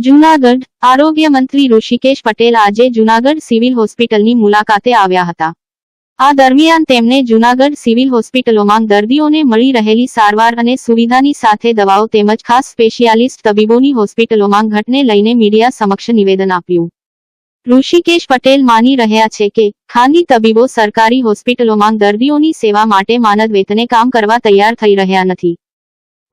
જૂનાગઢ આરોગ્ય મંત્રી ઋષિકેશ પટેલ આજે જૂનાગઢ સિવિલ હોસ્પિટલની મુલાકાતે આવ્યા હતા। આ દરમિયાન તેમણે જૂનાગઢ સિવિલ હોસ્પિટલોમાં દર્દીઓને મળી રહેલી સારવાર અને સુવિધાની સાથે દવાઓ તેમજ ખાસ સ્પેશિયાલિસ્ટ તબીબોની હોસ્પિટલોમાં ઘટને લઈને મીડિયા સમક્ષ નિવેદન આપ્યું। ઋષિકેશ પટેલ માની રહ્યા છે કે ખાનગી તબીબો સરકારી હોસ્પિટલોમાં દર્દીઓની સેવા માટે માનદ વેતને કામ કરવા તૈયાર થઈ રહ્યા નથી,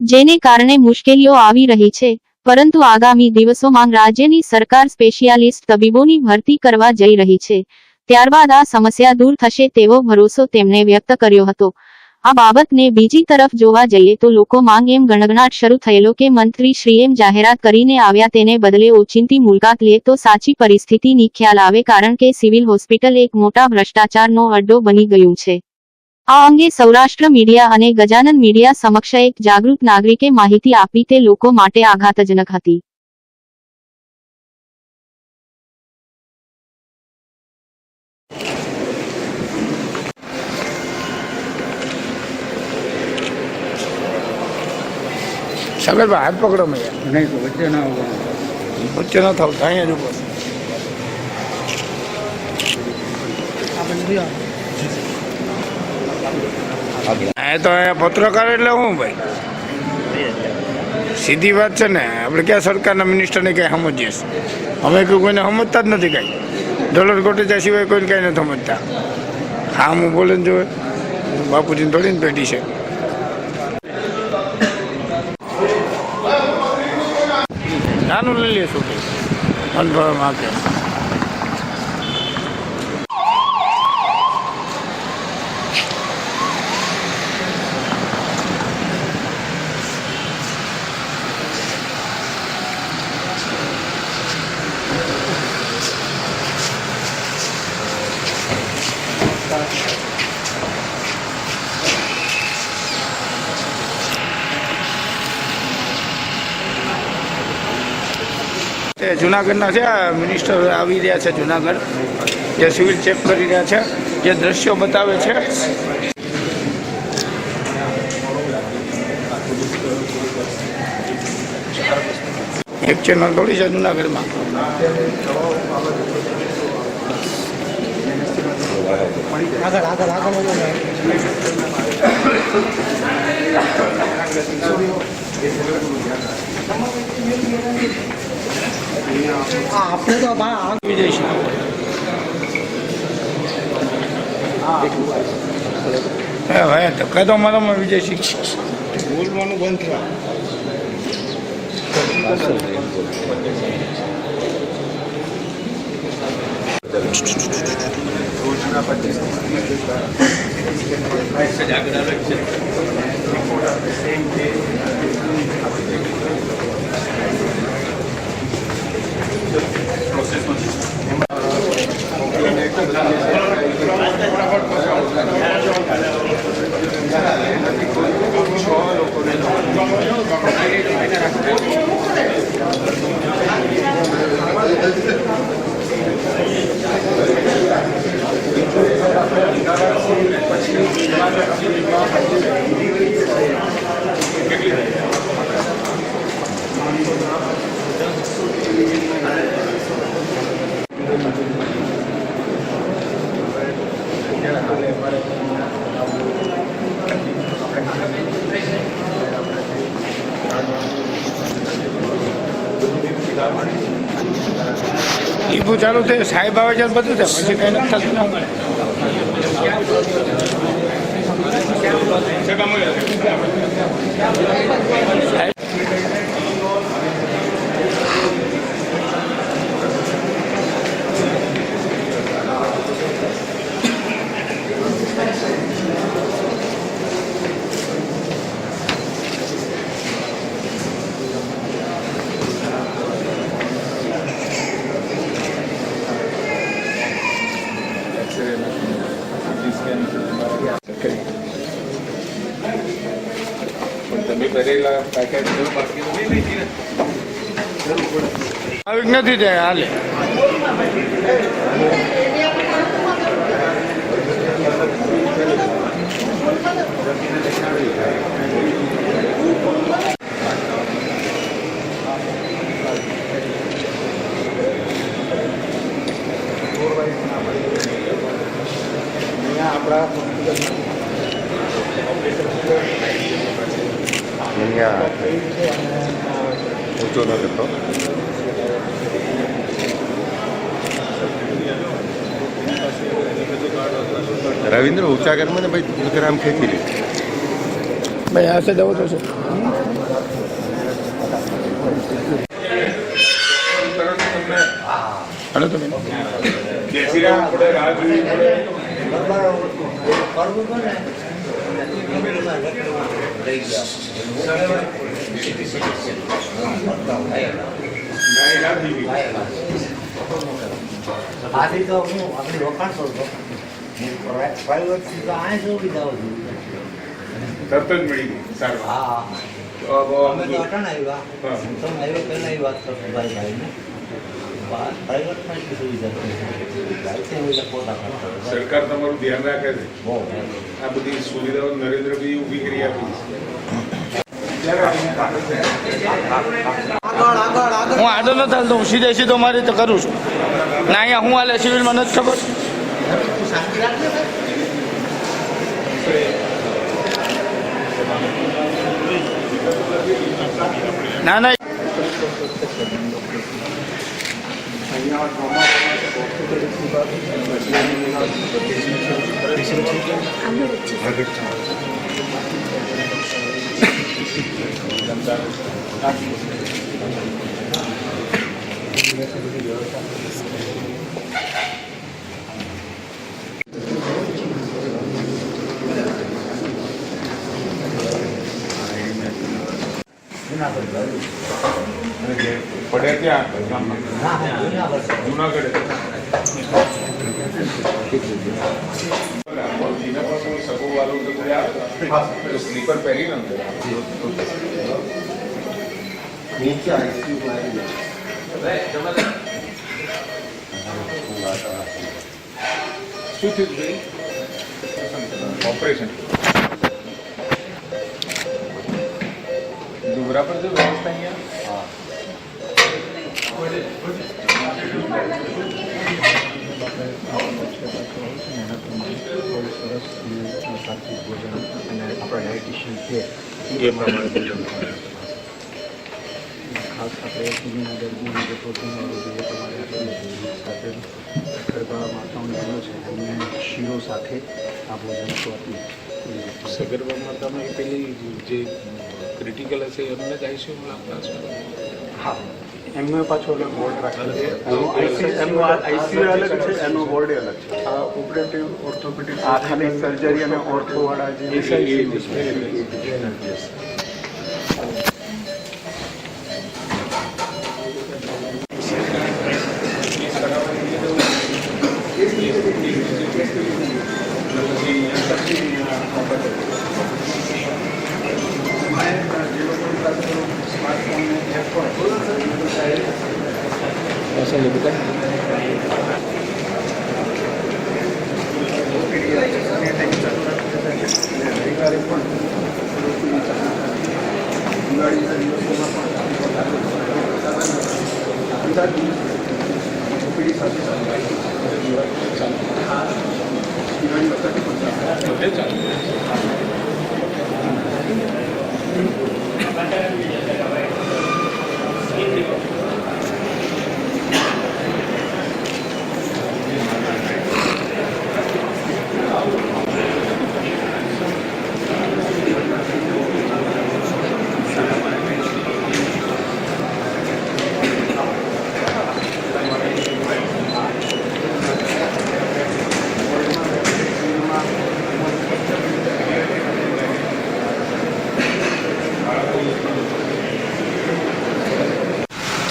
જેને કારણે મુશ્કેલીઓ આવી રહી છે। પરંતુ આગામી દિવસોમાં રાજ્યની સરકાર સ્પેશિયાલિસ્ટ તબીબોની ભરતી કરવા જઈ રહી છે, ત્યારબાદ આ સમસ્યા દૂર થશે તેવો ભરોસો તેમણે વ્યક્ત કર્યો હતો। આ બાબતને બીજી તરફ જોવા જઈએ તો લોકોમાં એમ ગણગણાટ શરૂ થયેલો કે મંત્રી શ્રી એમ જાહેરાત કરીને આવ્યા તેને બદલે ઓચિંતી મુલાકાત લે તો સાચી પરિસ્થિતિની ખ્યાલ આવે, કારણ કે સિવિલ હોસ્પિટલ એક મોટા ભ્રષ્ટાચારનો અડ્ડો બની ગયું છે। આ અંગે સૌરાષ્ટ્ર મીડિયા અને ગજાનન મીડિયા સમક્ષ એક જાગૃત નાગરિકે માહિતી આપી તે લોકો માટે આઘાતજનક હતી। સગત હાથ પકડો મેં નહીં તો વચ્ચે ના થાવ અહીંયા જ ઉપર તો પત્રકાર એટલે હું ભાઈ સીધી વાત છે ને। આપણે ક્યાં સરકારના મિનિસ્ટરને ક્યાંય સમજીએ છીએ? અમે કોઈને સમજતા જ નથી કાંઈ, ડોલર ગોટેચા સિવાય કોઈને કાંઈ નથી સમજતા। હા હું બોલે ને જોવે બાપુજીને થોડીને પેટી છે। નાનું લઈ લેશું કંઈ અનુભવમાં કે જુનાગઢના છે મિનિસ્ટર આવી રહ્યા છે જુનાગઢ, જે સિવિલ ચેક કરી રહ્યા છે, જે દ્રશ્યો બતાવે છે। એક ચેનલ દોડી છે જુનાગઢમાં। આપણે તો વિજય છે હવે ધક્કા તો મારામાં વિજય સિંહ બોલવાનું બંધ થયા। ઈગુ ચાલુ થયું, સાહેબ આવે છે બધું છે, પછી કઈ નથી થતું ને। આવી નથી જાય હાલે ઊંચો ન જતો રવિન્દ્ર ઊંચા ઘરમાં ને ભાઈ ગ્રામ ખેંચી લે ભાઈ આ છે જવું તો છે હાલો તમે આથી તો હું આપણી વખાણ કરતો પ્રાઇવેટ આ સુવિધાઓ તરત જ મળી ગઈ સારું હા અમે તો અટાણ આવ્યા તમે આવ્યો પહેલાં એ વાત કરતો ભાઈને પ્રાઇવેટમાં એટલી સુવિધા છે પોતા કરતા સરકાર તમારું ધ્યાન રાખે છે બહુ આ બધી સુવિધાઓ નરેન્દ્રભાઈ ઊભી કરી આપી હું આડો ન ચાલતો હું સીધે સીધો મારી રીતે કરું છું ના અહીંયા હું હાલે સિવિલમાં નથી ખબર ના ના પડે ત્યાં જુનાગઢ સ્લીપર પહેરી ને નીચે આઈસીયુ શું થયું ભાઈ ઓપરેશન દુબરા પર જો વ્યવસ્થા અહીંયા આપણા ડાયટિશિયન છે એ પ્રમાણે ભોજન ખાસ આપણે ટીવીના દર્દીઓને જે પ્રોટીનવાળું જોઈએ તમારે સાથે ગર્ભા માતાઓને બન્યો છે એમને શીરો સાથે આ ભોજન આપીએ સગર્ભામાં તમે પેલી જે ક્રિટિકલ હશે એમને જ આઈસીયુમાં આપતા છો હા એમનો પાછો અલગ વોર્ડ રાખેલો છે એમનો આઈસીયુ અલગ છે એનો વોર્ડ અલગ છે આ ઓપરેટિવ ઓર્થોપેડિક આ ખાલી સર્જરી અને ઓર્થોવાળા જે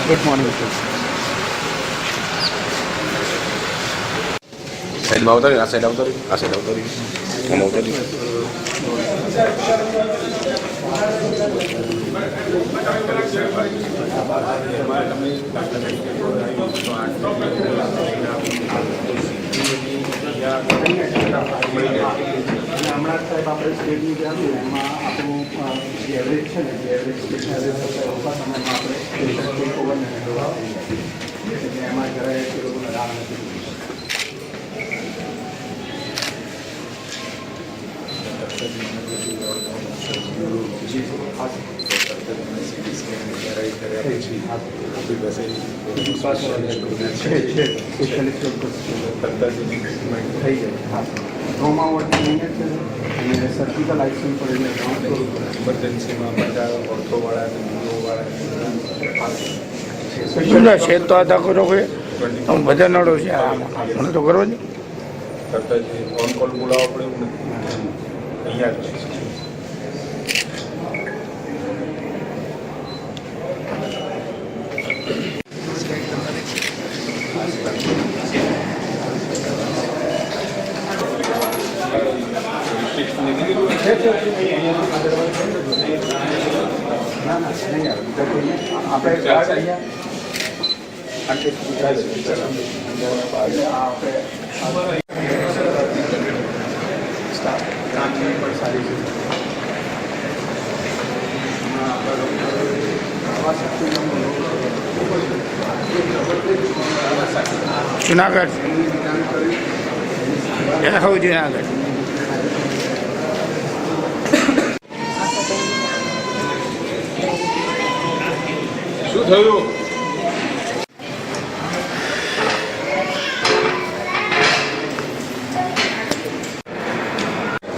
ગુડ મોર્નિંગ સાઈડ માં ઉતારી આ સાઈડ ઉતારી આ સાઈડ ઉતારી આમાં ઉતારી હમણાં સાહેબ આપણે સ્ટેટની જે આવ્યું એમાં આપણું જે એવરેજ છે ને જે એવરેજ સ્ટેટના એવરેજ ઓછા સમયમાં આપણે ટેક ઓવરને એટલે એમાં જરાય એ લોકોને લાભ નથી થઈ જાય. હા, ટ્રોમા વોર્ડની મહેનત છે અને સર્જિકલ આઈસીયુ પર એટલે 300 રૂપિયા. ઇમરજન્સીમાં બધા ઓર્થોવાળા અને ન્યુરોવાળા શું છે તો આ કરો કે તમે બધા નડો છે મને તો કરવો જ. કરતા જે ફોન કોલ બોલાવવો પડે એવું નથી, અહીંયા જ છે. આપણે કાર્ડ અહીંયા કામની પણ સારી છે. જુનાગઢ હું જુનાગઢ શું થયું?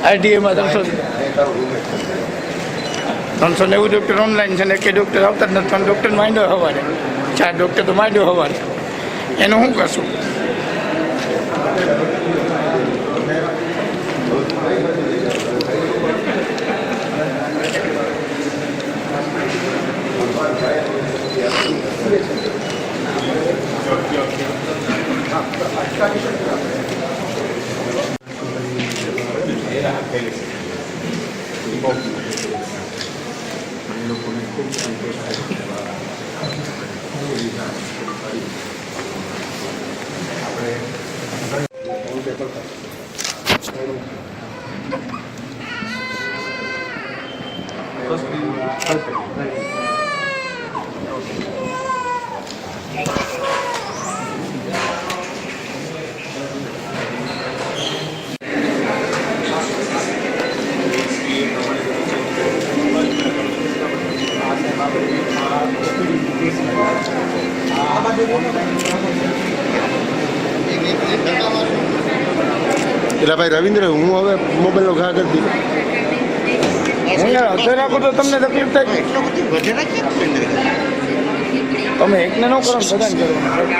આઈટીઆઈમાં 390 ડૉક્ટર ઓનલાઈન છે ને કે ડૉક્ટર આવતા જ નથી. પણ ડૉક્ટર માંડ્યો સવારે 4 ડૉક્ટર તો માંડ્યો સવારે એનું શું કરશું? એટલે ભાઈ રવિન્દ્ર, હું હવે મોબાઈલનો ઘા કરી દીધો. હું યાર અધર રાખું તો તમને તકલીફ થાય. તમે એકને ન કરો ને બધાને કરવાનું.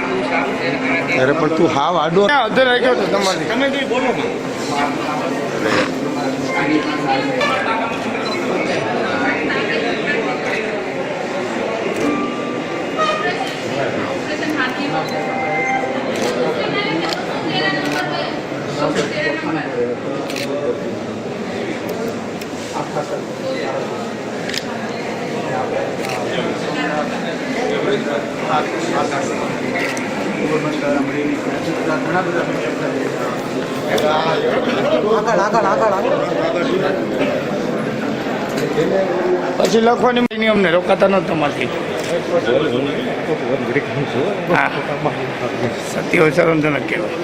અરે પણ તું હાવ આડો. અધર રાખ્યો તો તમારી તમે કઈ બોલો. પછી લખવાની નિયમને રોકાતા નથી તમારથી. હા, સત્ય હોય શરમજનક કહેવાય.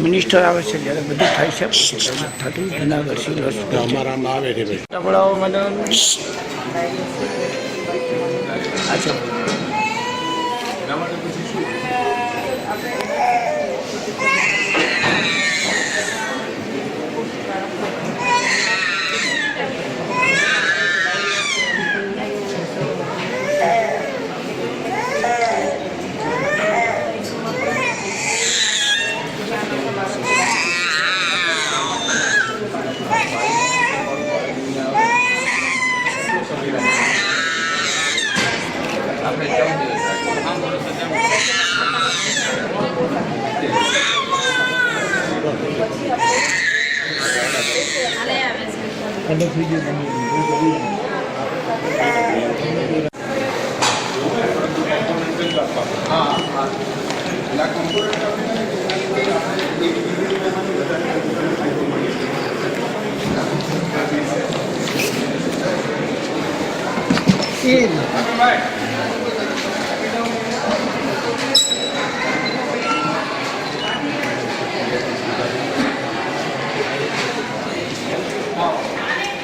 મિનિસ્ટર આવે છે જ્યારે બધું થાય છે થતું જુનાગઢ સિવિલ હોસ્પિટલ અમારામાં આવે છે ભાઈ. કપડાઓ મને અચ્છા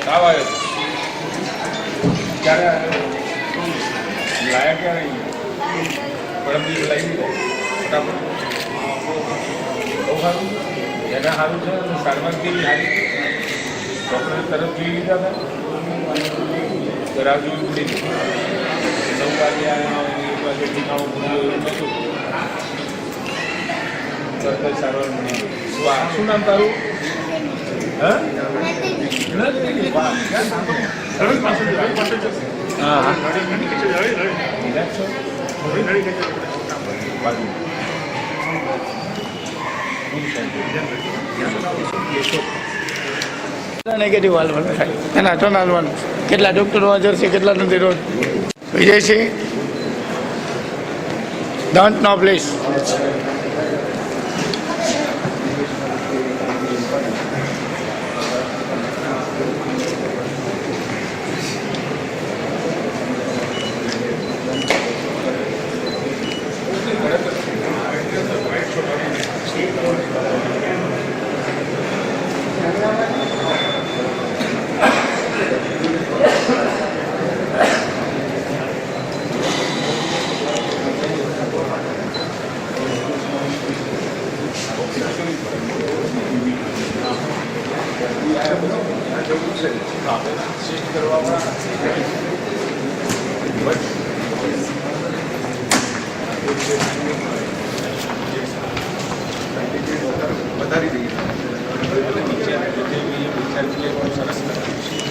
તાવ આવ્યો ક્યારે આવ્યો લાયા ક્યારે પરમ દિવસ લાવી દીધો ફટાફટ બહુ સારું એને સારું છે સારવાર કેવી સારી ડૉક્ટરે તરત જોઈ લીધા હતા રાહ જોવી પડી 9 વાગે આવ્યા 1 વાગે ટીકાઓ મળ્યો એવું નહોતું તરત જ સારવાર મળી શું નામ તારું હા નેગેટિવ હાલવાનું થાય એના ટર્ન હાલવાનું કેટલા ડૉક્ટરો હાજર છે કેટલા નથી રોજ Vijaysinh don't know please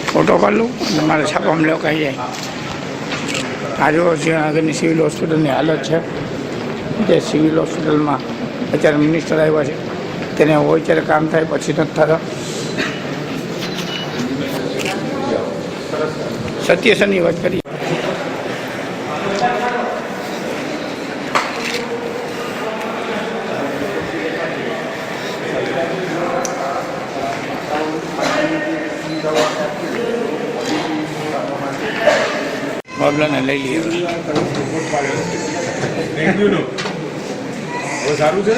photo કાઢ લઉં અને મારે છાપામાં લેવા કહી જાય આજે જ્યાં આગળની સિવિલ હોસ્પિટલની હાલત છે જે સિવિલ હોસ્પિટલમાં અત્યારે મિનિસ્ટર આવ્યા છે તેને હોય ત્યારે કામ થાય પછી નથી થતા સત્યસની વાત કરી બાબલાને લઈ લઈએ ડેન્ગ્યુનું હવે સારું છે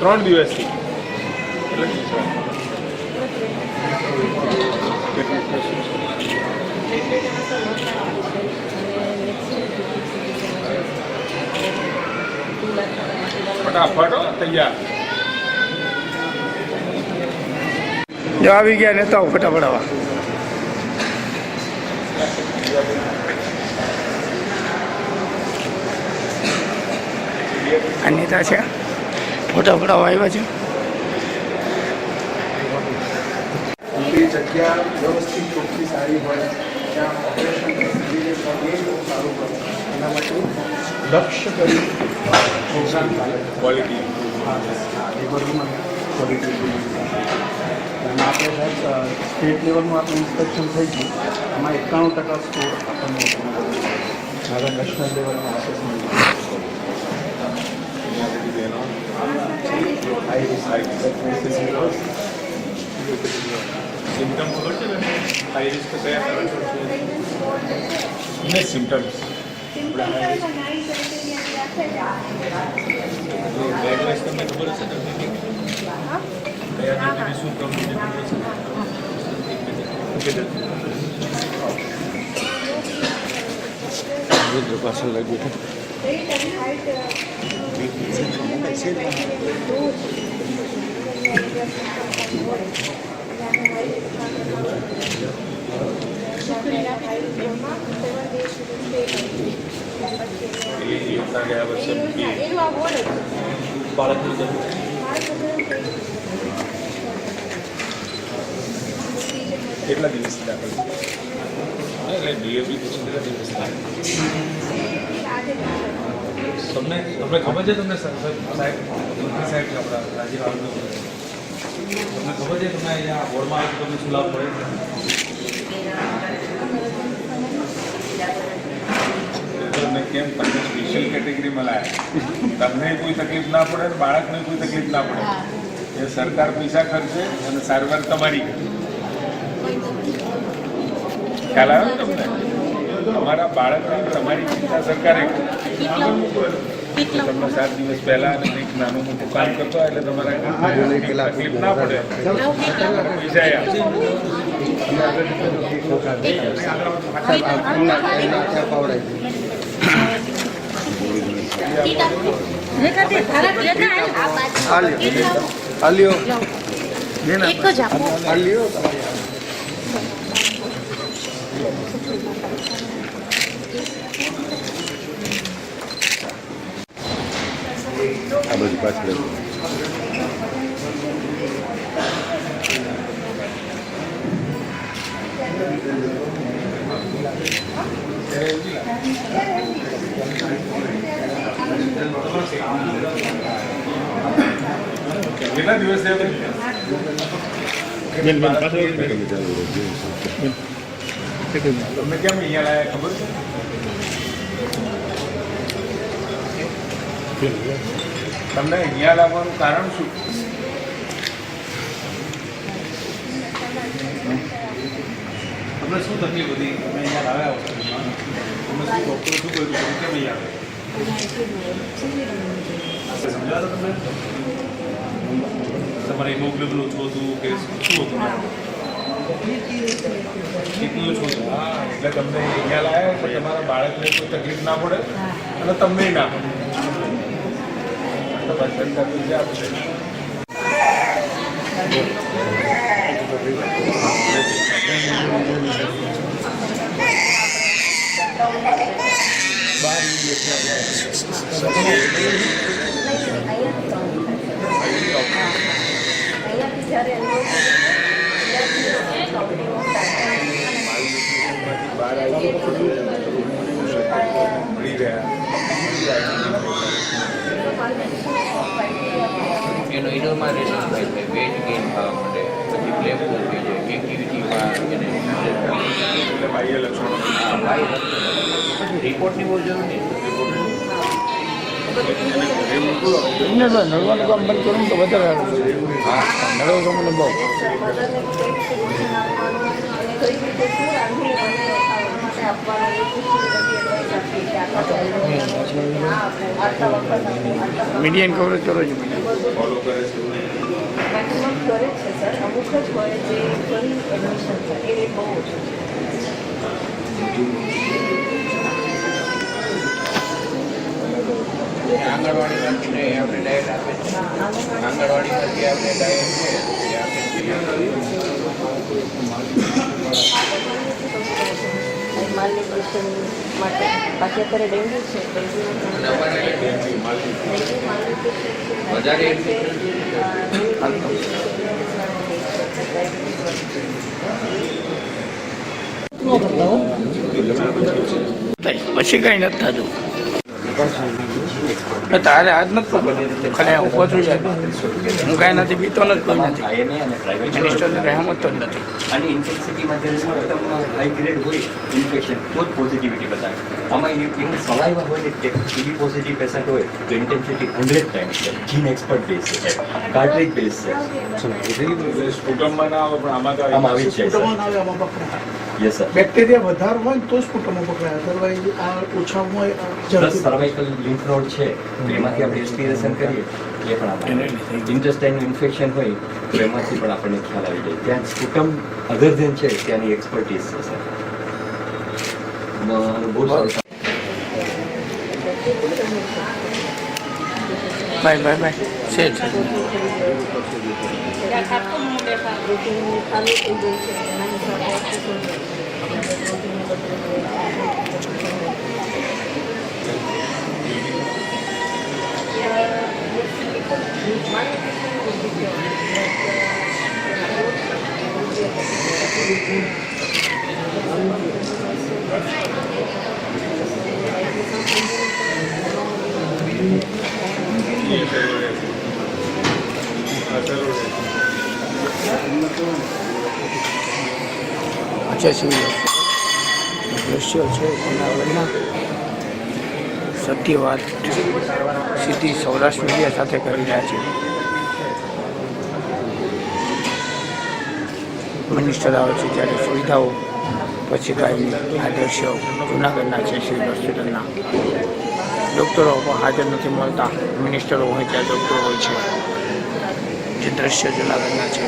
3 દિવસથી ફટાફટ તૈયાર જો આવી ગયા નેતાઓ ફટાફટ આવા આ નેતા છે ફટાફટ આવા આવ્યા છે મોટી જગ્યા વ્યવસ્થિત ચોખ્ખી સારી હોય ત્યાં ઓપરેશન બહુ સારું કરે એના માટે લક્ષ્ય કરી પ્રોગ્રામ ચાલે ક્વોલિટી લેબરમાં ક્વોલિટી અને આપણે સાહેબ સ્ટેટ લેવલનું આપણું ઇન્સ્પેક્શન થઈ ગયું એમાં 91% સ્કોર આપણને હવે નેશનલ લેવલમાં અસેસમેન્ટ સિમ્ટમ ખબર છે ને હાઈ રિસ્ક કયા ને સિમ્ટમ્સ ડાયગ્નોસ તમને ખબર છે ને કયા જગ્યાએ શું પ્રોબ્લેમ છે પાછળ લાગી ગયા વર્ષે કેટલા દિવસ દાખલ એટલે ડીએપી પછી કેટલા દિવસ લાગે તમને ખબર છે તમને સાહેબ મંત્રી સાહેબ કે આપણા રાજીવ આરોગ્ય તમને ખબર છે તમને અહીંયા બોર્ડમાં આવે તો તમને શું લાભ મળે તમને કેમ તમને સ્પેશિયલ કેટેગરીમાં લાયા તમને કોઈ તકલીફ ના પડે અને બાળકને કોઈ તકલીફ ના પડે એ સરકાર પૈસા ખર્ચે અને સારવાર તમારી ખ્યાલ આવ્યો તમને તમારા બાળકને તમારી ચિંતા સરકારે તમને 7 દિવસ પહેલા અને કંઈક નાનું મોટું કામ કરતો એટલે તમારા તકલીફ ના પડે પૈસા આ બધી પાછળ કેટલા દિવસ થયા તમે કેમ અહીંયા લાયા ખબર છે તમને અહીંયા લાવવાનું કારણ શું તમને શું તકલીફ હતી તમે અહીંયા લાવ્યા હો તમને શું ડૉક્ટરે શું કહ્યું તમે કેમ અહીંયા આવે સમજાવો તમને તમારે હિમોગ્લોબિન ઓછું હતું કે શું હતું કેટલું ઓછું હતું હા એટલે તમને અહીંયા લાવ્યા એટલે તમારા બાળકને કોઈ તકલીફ ના પડે અને તમને ના પડે તમારી સરકાર પૈસા આપશે મળી ગયા એનો ઇનોર્માઇઝેશન થાય છે વેટ ગેઇન થવા માટે પછી બ્લેક બોલ કે છે એક્ટિવિટીમાં એને એટલે બાહ્ય લક્ષણો રિપોર્ટની બહુ જરૂર નહીં નળવાનું કામ બંધ કરું તો વધારે નળવું કામ મને બહુ મીડિયમ કવરેજ કરો છો ફોલો કરે છે મેક્સિમમ કરે છે સર અમુક જ હોય જે ફરી એડમિશન છે એ રેટ બહુ ઓછો છે આંગણવાડીમાંથી આપણે ડાયટ આપે છે આંગણવાડીમાંથી આપણે ડાયટ છે એ આપે છે માલન્યુટ્રિશન માટે બાકી અત્યારે ડેન્ગ્યુ છે વધારે પછી કઈ નથી થતું તારે આજ નથી ખાલી હું પહોંચું જાય હું કાંઈ નથી પીતો નથી કોઈ નથી મિનિસ્ટરને કંઈ સમજતો જ નથી અને ઇન્ટેન્સિટીમાં જ્યારે હાઈ ગ્રેડ હોય ઇન્ફેક્શન તો જ પોઝિટિવિટી બતાવે આમાં એનું સલાઈવા હોય ને ટીબી પોઝિટિવ પેશન્ટ હોય તો ઇન્ટેન્સિટી 100 ટાઈમ્સ છે જીન એક્સપર્ટ બેઝ છે કાર્ટ્રિજ બેઝ છે સ્ફુટમમાં ના આવે પણ આમાં તો આમાં આવી જ જાય છે યસ સર બેક્ટેરિયા વધારે હોય તો સ્ફુટમાં પકડાય અધરવાઇઝ આ ઓછા હોય પ્લસ સર્વાઇકલ લિમ્ફ નોડ છે તો એમાંથી આપણે એસ્પિરેશન કરીએ એ પણ આપણે ઇન્ટેસ્ટાઇનનું ઇન્ફેક્શન હોય તો એમાંથી પણ આપણને ખ્યાલ આવી જાય ત્યાં સ્ફુટમ અધર ધેન છે ત્યાંની એક્સપર્ટીઝ છે સર બહુ સારું બાય બાય બાય છે રૂટીન ચાલુ થઈ ગઈ છે એના હિસાબે છે સિવિલ દ્રશ્યો છે જૂનાગઢના સત્ય વાત સીધી સૌરાષ્ટ્ર મીડિયા સાથે કરી રહ્યા છે. મિનિસ્ટર આવે છે ત્યારે સુવિધાઓ પછી કાંઈ આ દ્રશ્યો જૂનાગઢના છે સિવિલ હોસ્પિટલના. ડૉક્ટરો પણ હાજર નથી મળતા, મિનિસ્ટરો હોય ત્યાં ડૉક્ટરો હોય છે. જે દ્રશ્ય જૂનાગઢના છે.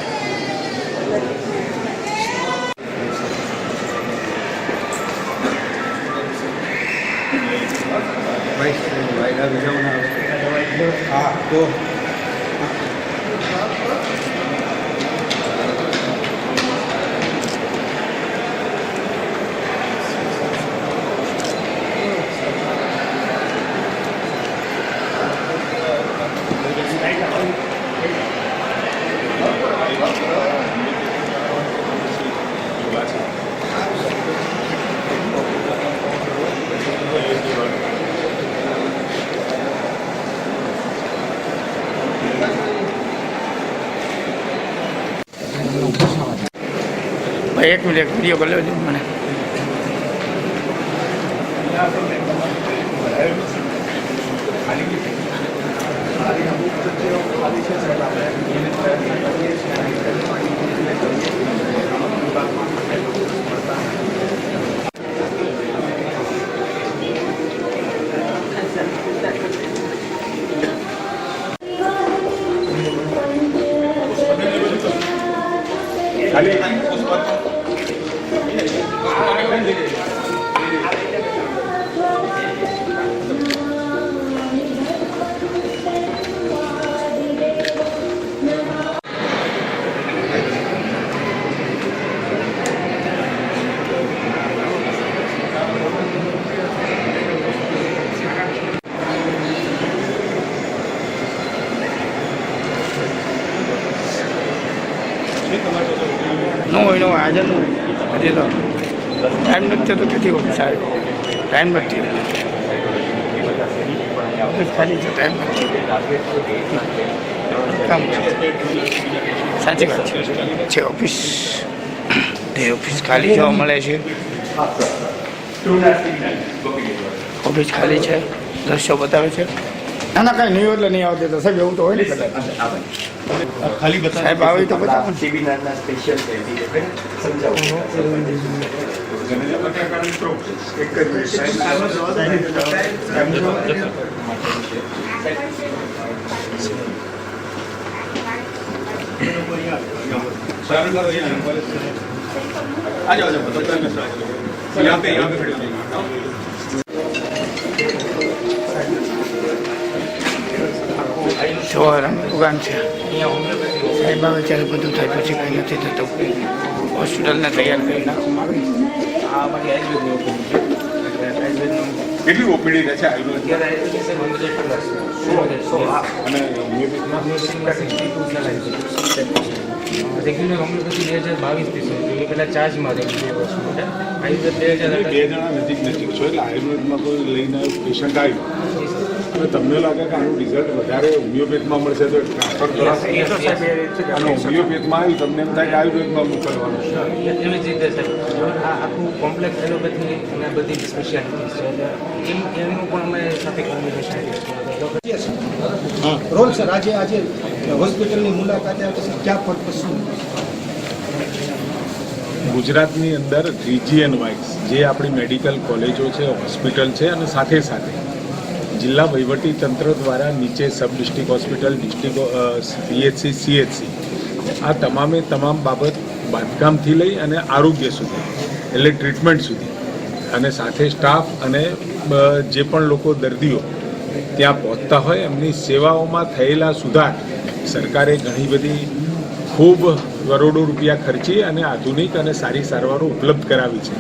ભાઈ એક મિનિટ વિડીયો કરી લેજો મને. નો હોય નો હાજર નો હજી તો ટાઈમ નથી થતો. કેટલી વખત સાહેબ ટાઈમ નથી ખાલી છે, ટાઈમ નથી કામ છે. સાચી વાત છે. ઓફિસ ઓફિસ ખાલી જોવા મળે છે. ઓફિસ ખાલી છે, દ્રશ્યો બતાવે છે. ના ના કાંઈ નહીં એટલે નહીં આવતી તો સાહેબ એવું તો હોય ને કદાચ ખાલી બતાવો સાહેબ આવે તો બતાવો. સેમિનારના સ્પેશિયલ સમજાવું સવારનું દુકાન છે. સાહેબ આવે ત્યારે બધું થાય, પછી કંઈ નથી થતું. હોસ્પિટલને તૈયાર કરી નાખવામાં આવી. કેટલી ઓપીડી રહે છે આયુર્વેદ અને રેગ્યુલર હોમિયોપેથી 2022 થી એ પહેલાં ચાર્જમાં રેગ્યુલર વર્ષ માટે આયુર્વેદ 2000 બે જણા નજીક છો એટલે આયુર્વેદમાં કોઈ લઈને પેશન્ટ આવ્યું અને તમને લાગે કે આનું રિઝલ્ટ વધારે હોમિયોપેથમાં મળશે તો ટ્રાન્સફર કરાશે અને હોમિયોપેથમાં આવ્યું તમને એમ થાય કે આયુર્વેદમાં મોકલવાનું છે. એવી જ રીતે સાહેબ આ આખું કોમ્પ્લેક્સ એલોપેથી અને બધી સ્પેશિયાલિટીઝ છે એનું પણ અમે સાથે કોમ્બિનેશન રોલ સર આજે હોસ્પિટલની મુલાકાતે ક્યાં પર્પસ શું? ગુજરાતની અંદર રિજિયન વાઇઝ જે આપણી મેડિકલ કોલેજો છે, હોસ્પિટલ છે અને સાથે સાથે જિલ્લા વહીવટી તંત્ર દ્વારા નીચે sub district hospital, district PHC, CHC આ તમામે તમામ બાબત બાંધકામથી લઈ અને આરોગ્ય સુધી એટલે ટ્રીટમેન્ટ સુધી અને સાથે સ્ટાફ અને જે પણ લોકો દર્દીઓ ત્યાં પહોંચતા હોય એમની સેવાઓમાં થયેલા સુધાર સરકારે ઘણી બધી ખૂબ કરોડો રૂપિયા ખર્ચી અને આધુનિક અને સારી સારવારો ઉપલબ્ધ કરાવી છે.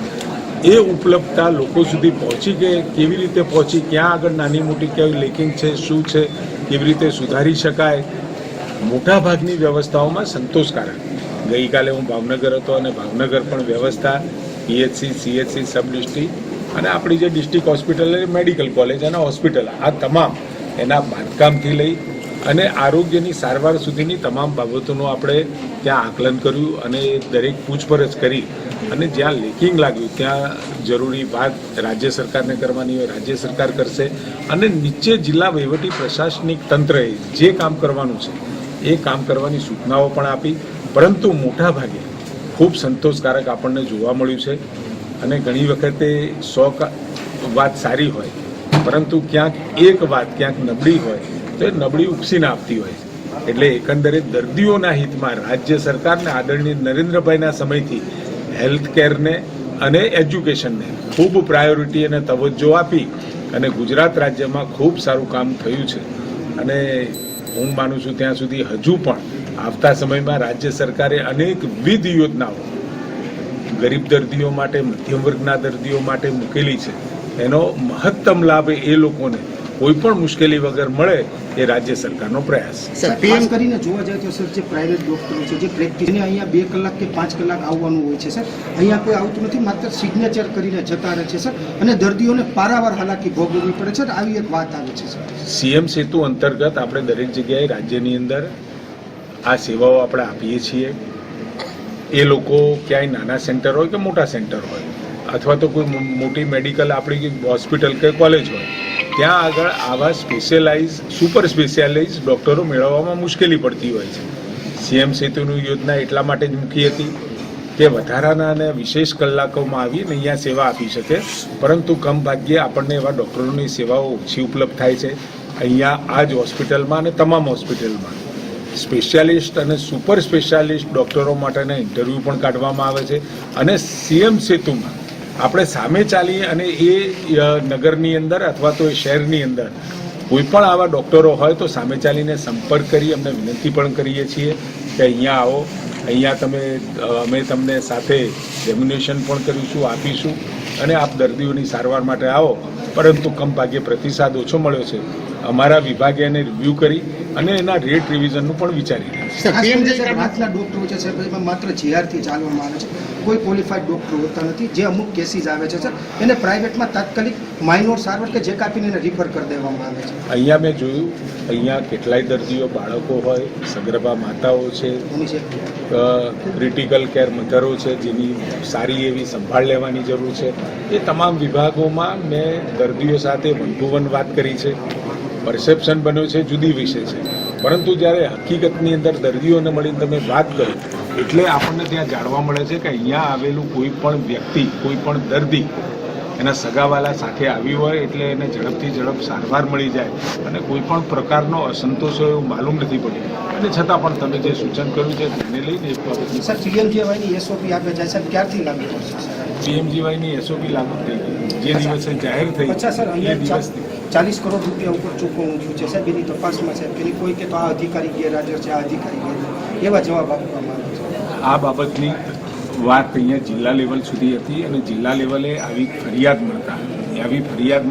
એ ઉપલબ્ધતા લોકો સુધી પહોંચી કે કેવી રીતે પહોંચી, ક્યાં આગળ નાની મોટી કેવી લેકિંગ છે, શું છે, કેવી રીતે સુધારી શકાય, મોટાભાગની વ્યવસ્થાઓમાં સંતોષકારક. ગઈકાલે હું ભાવનગર હતો અને ભાવનગર પણ વ્યવસ્થા PHC, CHC, સબ ડિસ્ટ્રિક્ટ અને આપણી જે ડિસ્ટ્રિક્ટ હોસ્પિટલ મેડિકલ કોલેજ અને હોસ્પિટલ આ તમામ એના બાંધકામથી લઈ અને આરોગ્યની સારવાર સુધીની તમામ બાબતોનું આપણે ત્યાં આકલન કર્યું અને દરેક પૂછપરછ કરી અને જ્યાં લેકિંગ લાગ્યું ત્યાં જરૂરી વાત રાજ્ય સરકારને કરવાની હોય રાજ્ય સરકાર કરશે અને નીચે જિલ્લા વહીવટી પ્રશાસનિક તંત્રએ જે કામ કરવાનું છે એ કામ કરવાની સૂચનાઓ પણ આપી, પરંતુ મોટા ભાગે ખૂબ સંતોષકારક આપણને જોવા મળ્યું છે. અને ઘણી વખતે 100 વાત સારી હોય પરંતુ ક્યાંક એક વાત ક્યાંક નબળી હોય તો એ નબળી ઉપસીને આપતી હોય છે. એટલે એકંદરે દર્દીઓના હિતમાં રાજ્ય સરકારને આદરણીય નરેન્દ્રભાઈના સમયથી હેલ્થ કેરને અને એજ્યુકેશનને ખૂબ પ્રાયોરિટી અને તવજ્જો આપી અને ગુજરાત રાજ્યમાં ખૂબ સારું કામ થયું છે. અને હું માનું છું ત્યાં સુધી હજુ પણ આવતા સમયમાં રાજ્ય સરકારે અનેકવિધ યોજનાઓ ગરીબ દર્દીઓ માટે, મધ્યમ વર્ગના દર્દીઓ માટે મૂકેલી છે. એનો મહત્તમ લાભ એ લોકોને કોઈ પણ મુશ્કેલી વગર મળે એ રાજ્ય સરકારનો પ્રયાસ. ખાસ કરીને જોવા જાય તો સર જે પ્રાઇવેટ ડોક્ટરો છે જે પ્રેક્ટિસ અહીંયા 2 કલાક કે 5 કલાક આવવાનું હોય છે સર, અહીંયા કોઈ આવતું નથી, માત્ર સિગ્નેચર કરીને જતા રહે છે સર, અને દર્દીઓને પારાવાર હાલાકી ભોગવવી પડે છે. આવી એક વાત આવે છે સર. સીએમ સેતુ અંતર્ગત આપણે દરેક જગ્યાએ રાજ્યની અંદર આ સેવાઓ આપણે આપીએ છીએ. એ લોકો ક્યાંય નાના સેન્ટર હોય કે મોટા સેન્ટર હોય અથવા તો કોઈ મોટી મેડિકલ આપણી હોસ્પિટલ કે કોલેજ હોય ત્યાં આગળ આવા સુપર સ્પેશિયાલાઇઝ ડૉક્ટરો મેળવવામાં મુશ્કેલી પડતી હોય છે. સીએમ સેતુની યોજના એટલા માટે જ મૂકી હતી કે વધારાના અને વિશેષ કલાકોમાં આવીને અહીંયા સેવા આપી શકે, પરંતુ કમ ભાગ્યે આપણને એવા ડૉક્ટરોની સેવાઓ ઓછી ઉપલબ્ધ થાય છે. અહીંયા આ જ હોસ્પિટલમાં અને તમામ હોસ્પિટલમાં સ્પેશિયાલિસ્ટ અને સુપર સ્પેશિયાલિસ્ટ ડૉક્ટરો માટેના ઇન્ટરવ્યૂ પણ કાઢવામાં આવે છે. અને સીએમ સેતુમાં આપણે સામે ચાલીએ અને એ નગરની અંદર અથવા તો એ શહેરની અંદર કોઈ પણ આવા ડૉક્ટરો હોય તો સામે ચાલીને સંપર્ક કરી અમને વિનંતી પણ કરીએ છીએ કે અહીંયા આવો, અહીંયા અમે તમને સાથે રેમ્યુનેશન પણ કરીશું, આપીશું અને આપ દર્દીઓની સારવાર માટે આવો. પરંતુ કમ ભાગ્યે પ્રતિસાદ ઓછો મળ્યો છે. અમારા વિભાગે એને રિવ્યૂ કરી અને એના રેટ રિવિઝનનું પણ વિચારી રહ્યા છે. ડોક્ટરો છે સર, માત્ર જીઆરથી ચાલવામાં આવે છે, કોઈ ક્વોલિફાઈડ ડોક્ટર હોતા નથી. જે અમુક કેસીસ આવે છે સર એને પ્રાઇવેટમાં તાત્કાલિક માઇનોર સારવાર કે જે કાપીને એને રિફર કરી દેવામાં આવે છે. અહીંયા મેં જોયું, અહીંયા કેટલાય દર્દીઓ બાળકો હોય, સગર્ભા માતાઓ છે, ક્રિટિકલ કેર મધરો છે જેની સારી એવી સંભાળ લેવાની જરૂર છે. એ તમામ વિભાગોમાં મેં દર્દીઓ સાથે 1-to-1 વાત કરી છે. પરસેપ્શન બન્યો છે જુદી વિષય છે, પરંતુ જ્યારે હકીકતની અંદર દર્દીઓને મળીને તમે વાત કરો એટલે આપણને ત્યાં જાણવા મળે છે કે અહીંયા આવેલું કોઈ પણ વ્યક્તિ, કોઈ પણ દર્દી એના સગાવાલા સાથે આવ્યું હોય એટલે એને ઝડપથી ઝડપ સારવાર મળી જાય અને કોઈ પણ પ્રકારનો અસંતોષ હોય એવું માલુમ નથી પડ્યું. અને છતાં પણ તમે જે સૂચન કર્યું છે તેને લઈને એક બાબત સર પીએમજીવાયની એસઓપી આપે જાય સાહેબ ક્યારથી લાગુ પડશે? પીએમજીવાયની એસઓપી લાગુ થઈ ગઈ જે દિવસે જાહેર થઈ સર એ દિવસથી 40 કરોડ રૂપિયા ઉપર ચૂકવવું થયું છે સાહેબ. એની તપાસમાં સાહેબ એની કોઈ કે તો આ અધિકારી ગેરહાજર છે, આ અધિકારી ગેરહાજર, એવા જવાબ આપવામાં આવે છે. આ બાબતની વાત અહીંયા જિલ્લા લેવલ સુધી હતી અને જિલ્લા લેવલે આવી ફરિયાદ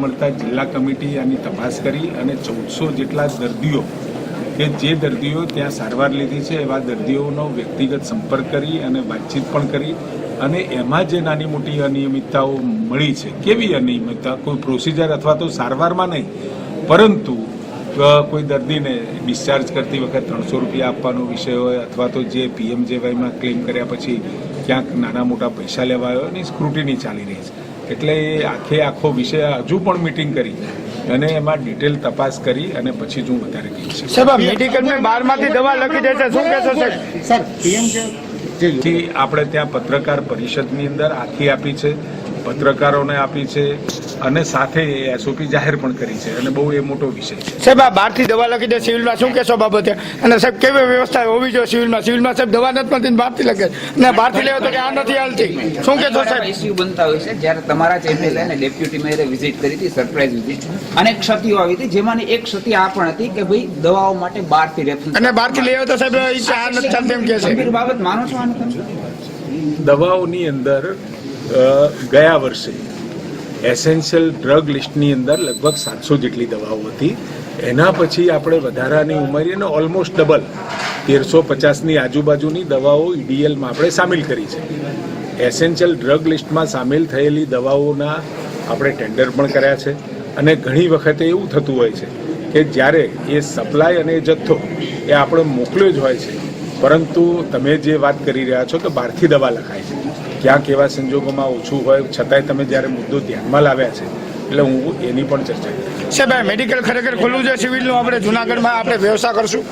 મળતા જિલ્લા કમિટી આની તપાસ કરી અને 1400 જેટલા દર્દીઓ કે જે દર્દીઓ ત્યાં સારવાર લીધી છે એવા દર્દીઓનો વ્યક્તિગત સંપર્ક કરી અને વાતચીત પણ કરી અને એમાં જે નાની મોટી અનિયમિતતાઓ મળી છે, કેવી અનિયમિતતા, કોઈ પ્રોસિજર અથવા તો સારવારમાં નહીં પરંતુ કોઈ દર્દીને ડિસ્ચાર્જ કરતી વખત 300 રૂપિયા આપવાનો વિષય હોય અથવા તો જે પીએમજેવાયમાં ક્લેમ કર્યા પછી ક્યાંક નાના મોટા પૈસા લેવાયો હોય એની સ્ક્રુટિની ચાલી રહી છે. એટલે એ આખો વિષય હજુ પણ મિટિંગ કરી અને એમાં ડિટેલ તપાસ કરી અને પછી જ હું વધારે કહીશ. મેડિકલમાં 12માંથી દવા લખી દે છે, શું કહેશો સર? આપણે ત્યાં પત્રકાર પરિષદની અંદર આખી આપી છે, પત્રકારોને આપી છે અને સાથે એસઓપી જાહેર પણ કરી છે અને બહુ એ મોટો વિષય છે. સાહેબ આ 12થી દવા લખી દે સિવિલમાં, શું કહેશો બાબતે? અને સાહેબ કેવી વ્યવસ્થા હોવી જોઈએ સિવિલમાં? સાહેબ દવા નથી 12થી લખે અને 12થી લેવો તો કે આ નથી હાલતી, શું કહેશો સાહેબ? ઇસ્યુ બનતા હોય છે. જ્યારે તમારા જ એમએલએ અને ડેપ્યુટી મેયરે વિઝિટ કરી હતી, સરપ્રાઇઝ વિઝિટ, અને ક્ષતિઓ આવી હતી જેમાંની એક ક્ષતિ આ પણ હતી કે ભાઈ દવાઓ માટે 12થી રેફરન્સ અને 12થી લેવો તો સાહેબ આ નથી ચાલતી એમ કહે છે. ગંભીર બાબત માનો છો આને તમે? દવાઓની અંદર ગયા વર્ષે એસેન્શિયલ ડ્રગ લિસ્ટની અંદર લગભગ 700 જેટલી દવાઓ હતી. એના પછી આપણે વધારાની ઉમેરી અને ઓલમોસ્ટ ડબલ 1350ની આજુબાજુની દવાઓ ઈડીએલમાં આપણે સામેલ કરી છે. એસેન્શિયલ ડ્રગ લિસ્ટમાં સામેલ થયેલી દવાઓના આપણે ટેન્ડર પણ કર્યા છે અને ઘણી વખતે એવું થતું હોય છે કે જ્યારે એ સપ્લાય અને એ જથ્થો એ આપણે મોકલ્યો જ હોય છે, પરંતુ તમે જે વાત કરી રહ્યા છો કે બહારથી દવા લખાય છે, ક્યાંક એવા સંજોગોમાં ઓછું હોય છતાંય તમે જ્યારે મુદ્દો ધ્યાનમાં લાવ્યા છે એટલે હું એની પણ ચર્ચા કરીશ. સાહેબ મેડિકલ ખરેખર ખુલ્લું છે સિવિલનું? આપણે જુનાગઢમાં આપણે વ્યવસ્થા કરશું.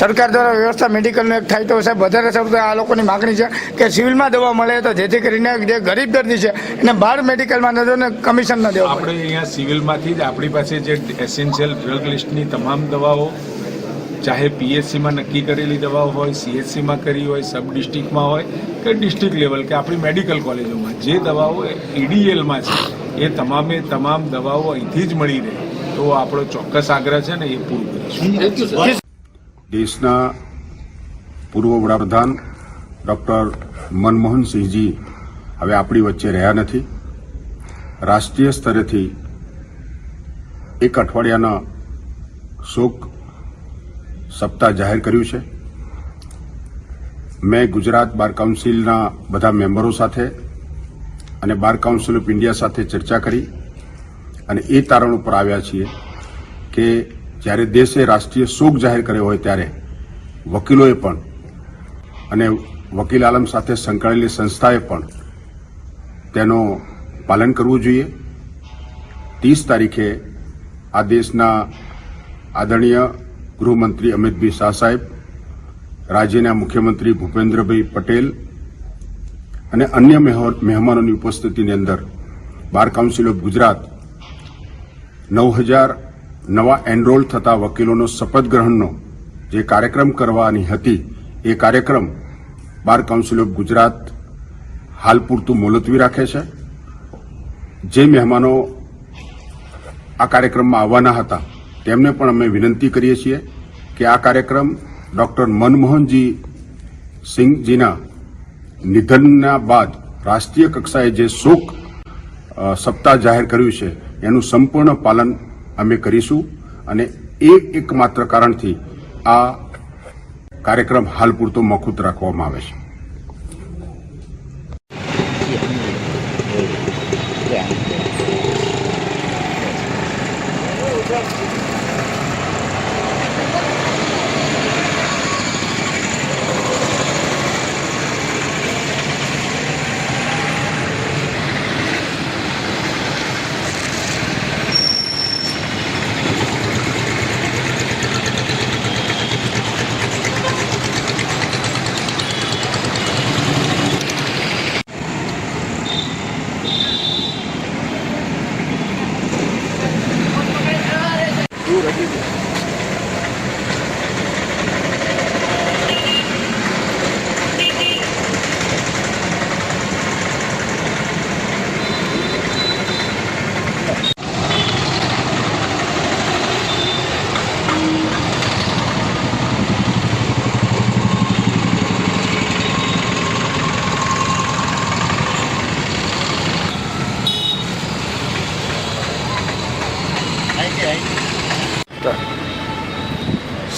સરકાર દ્વારા વ્યવસ્થા મેડિકલનું એક થાય તો સાહેબ વધારે સારું. આ લોકોની માગણી છે કે સિવિલમાં દવા મળે તો જેથી કરીને જે ગરીબ દર્દી છે એને બહાર મેડિકલમાં ન દો ને કમિશન ન દેવું. આપણે અહીંયા સિવિલમાંથી જ આપણી પાસે જે એસેન્શિયલ ડ્રગ લિસ્ટની તમામ દવાઓ, ચાહે પીએચસીમાં નક્કી કરેલી દવાઓ હોય, સીએચસીમાં કરી હોય, સબ ડિસ્ટ્રિક્ટમાં હોય કે ડિસ્ટ્રિક્ટ લેવલ કે આપણી મેડિકલ કોલેજોમાં જે દવાઓ EDLમાં છે એ તમામ દવાઓ અહીંથી જ મળી રહે તો આપણો ચોક્કસ આગ્રહ છે ને એ પૂરું કરીશું. દેશના પૂર્વ વડાપ્રધાન ડૉક્ટર મનમોહનસિંહજી હવે આપણી વચ્ચે રહ્યા નથી. રાષ્ટ્રીય સ્તરેથી એક અઠવાડિયાના શોક સપ્તાહ જાહેર કર્યું છે. મેં ગુજરાત બાર કાઉન્સિલના બધા મેમ્બરો સાથે અને બાર કાઉન્સિલ ઓફ ઇન્ડિયા સાથે ચર્ચા કરી અને એ તારણ ઉપર આવ્યા છીએ કે જ્યારે દેશે રાષ્ટ્રીય શોક જાહેર કર્યો હોય ત્યારે વકીલોએ પણ અને વકીલ આલમ સાથે સંકળાયેલી સંસ્થાએ પણ તેનું પાલન કરવું જોઈએ. 30 તારીખે આ દેશના આદરણીય ગૃહમંત્રી અમિતભાઈ શાહ સાહેબ, રાજ્યના મુખ્યમંત્રી ભૂપેન્દ્રભાઈ પટેલ અને અન્ય મહેમાનોની ઉપસ્થિતિની અંદર બાર કાઉન્સિલ ઓફ ગુજરાત 9000 નવા એનરોલ થતા વકીલોનો શપથ ગ્રહણનો જે કાર્યક્રમ કરવાની હતી એ કાર્યક્રમ બાર કાઉન્સિલ ઓફ ગુજરાત હાલ પૂરતું મુલતવી રાખે છે. જે મહેમાનો આ કાર્યક્રમમાં આવવાના હતા તેમને પણ અમે વિનંતી કરીએ છીએ કે આ કાર્યક્રમ ડોક્ટર મનમોહનજી સિંહજીના નિધનના બાદ રાષ્ટ્રીય કક્ષાએ જે શોક સપ્તાહ જાહેર કર્યું છે એનું સંપૂર્ણ પાલન અમે કરીશું અને એકમાત્ર કારણથી આ કાર્યક્રમ હાલ પૂરતો મોકૂફ રાખવામાં આવે છે.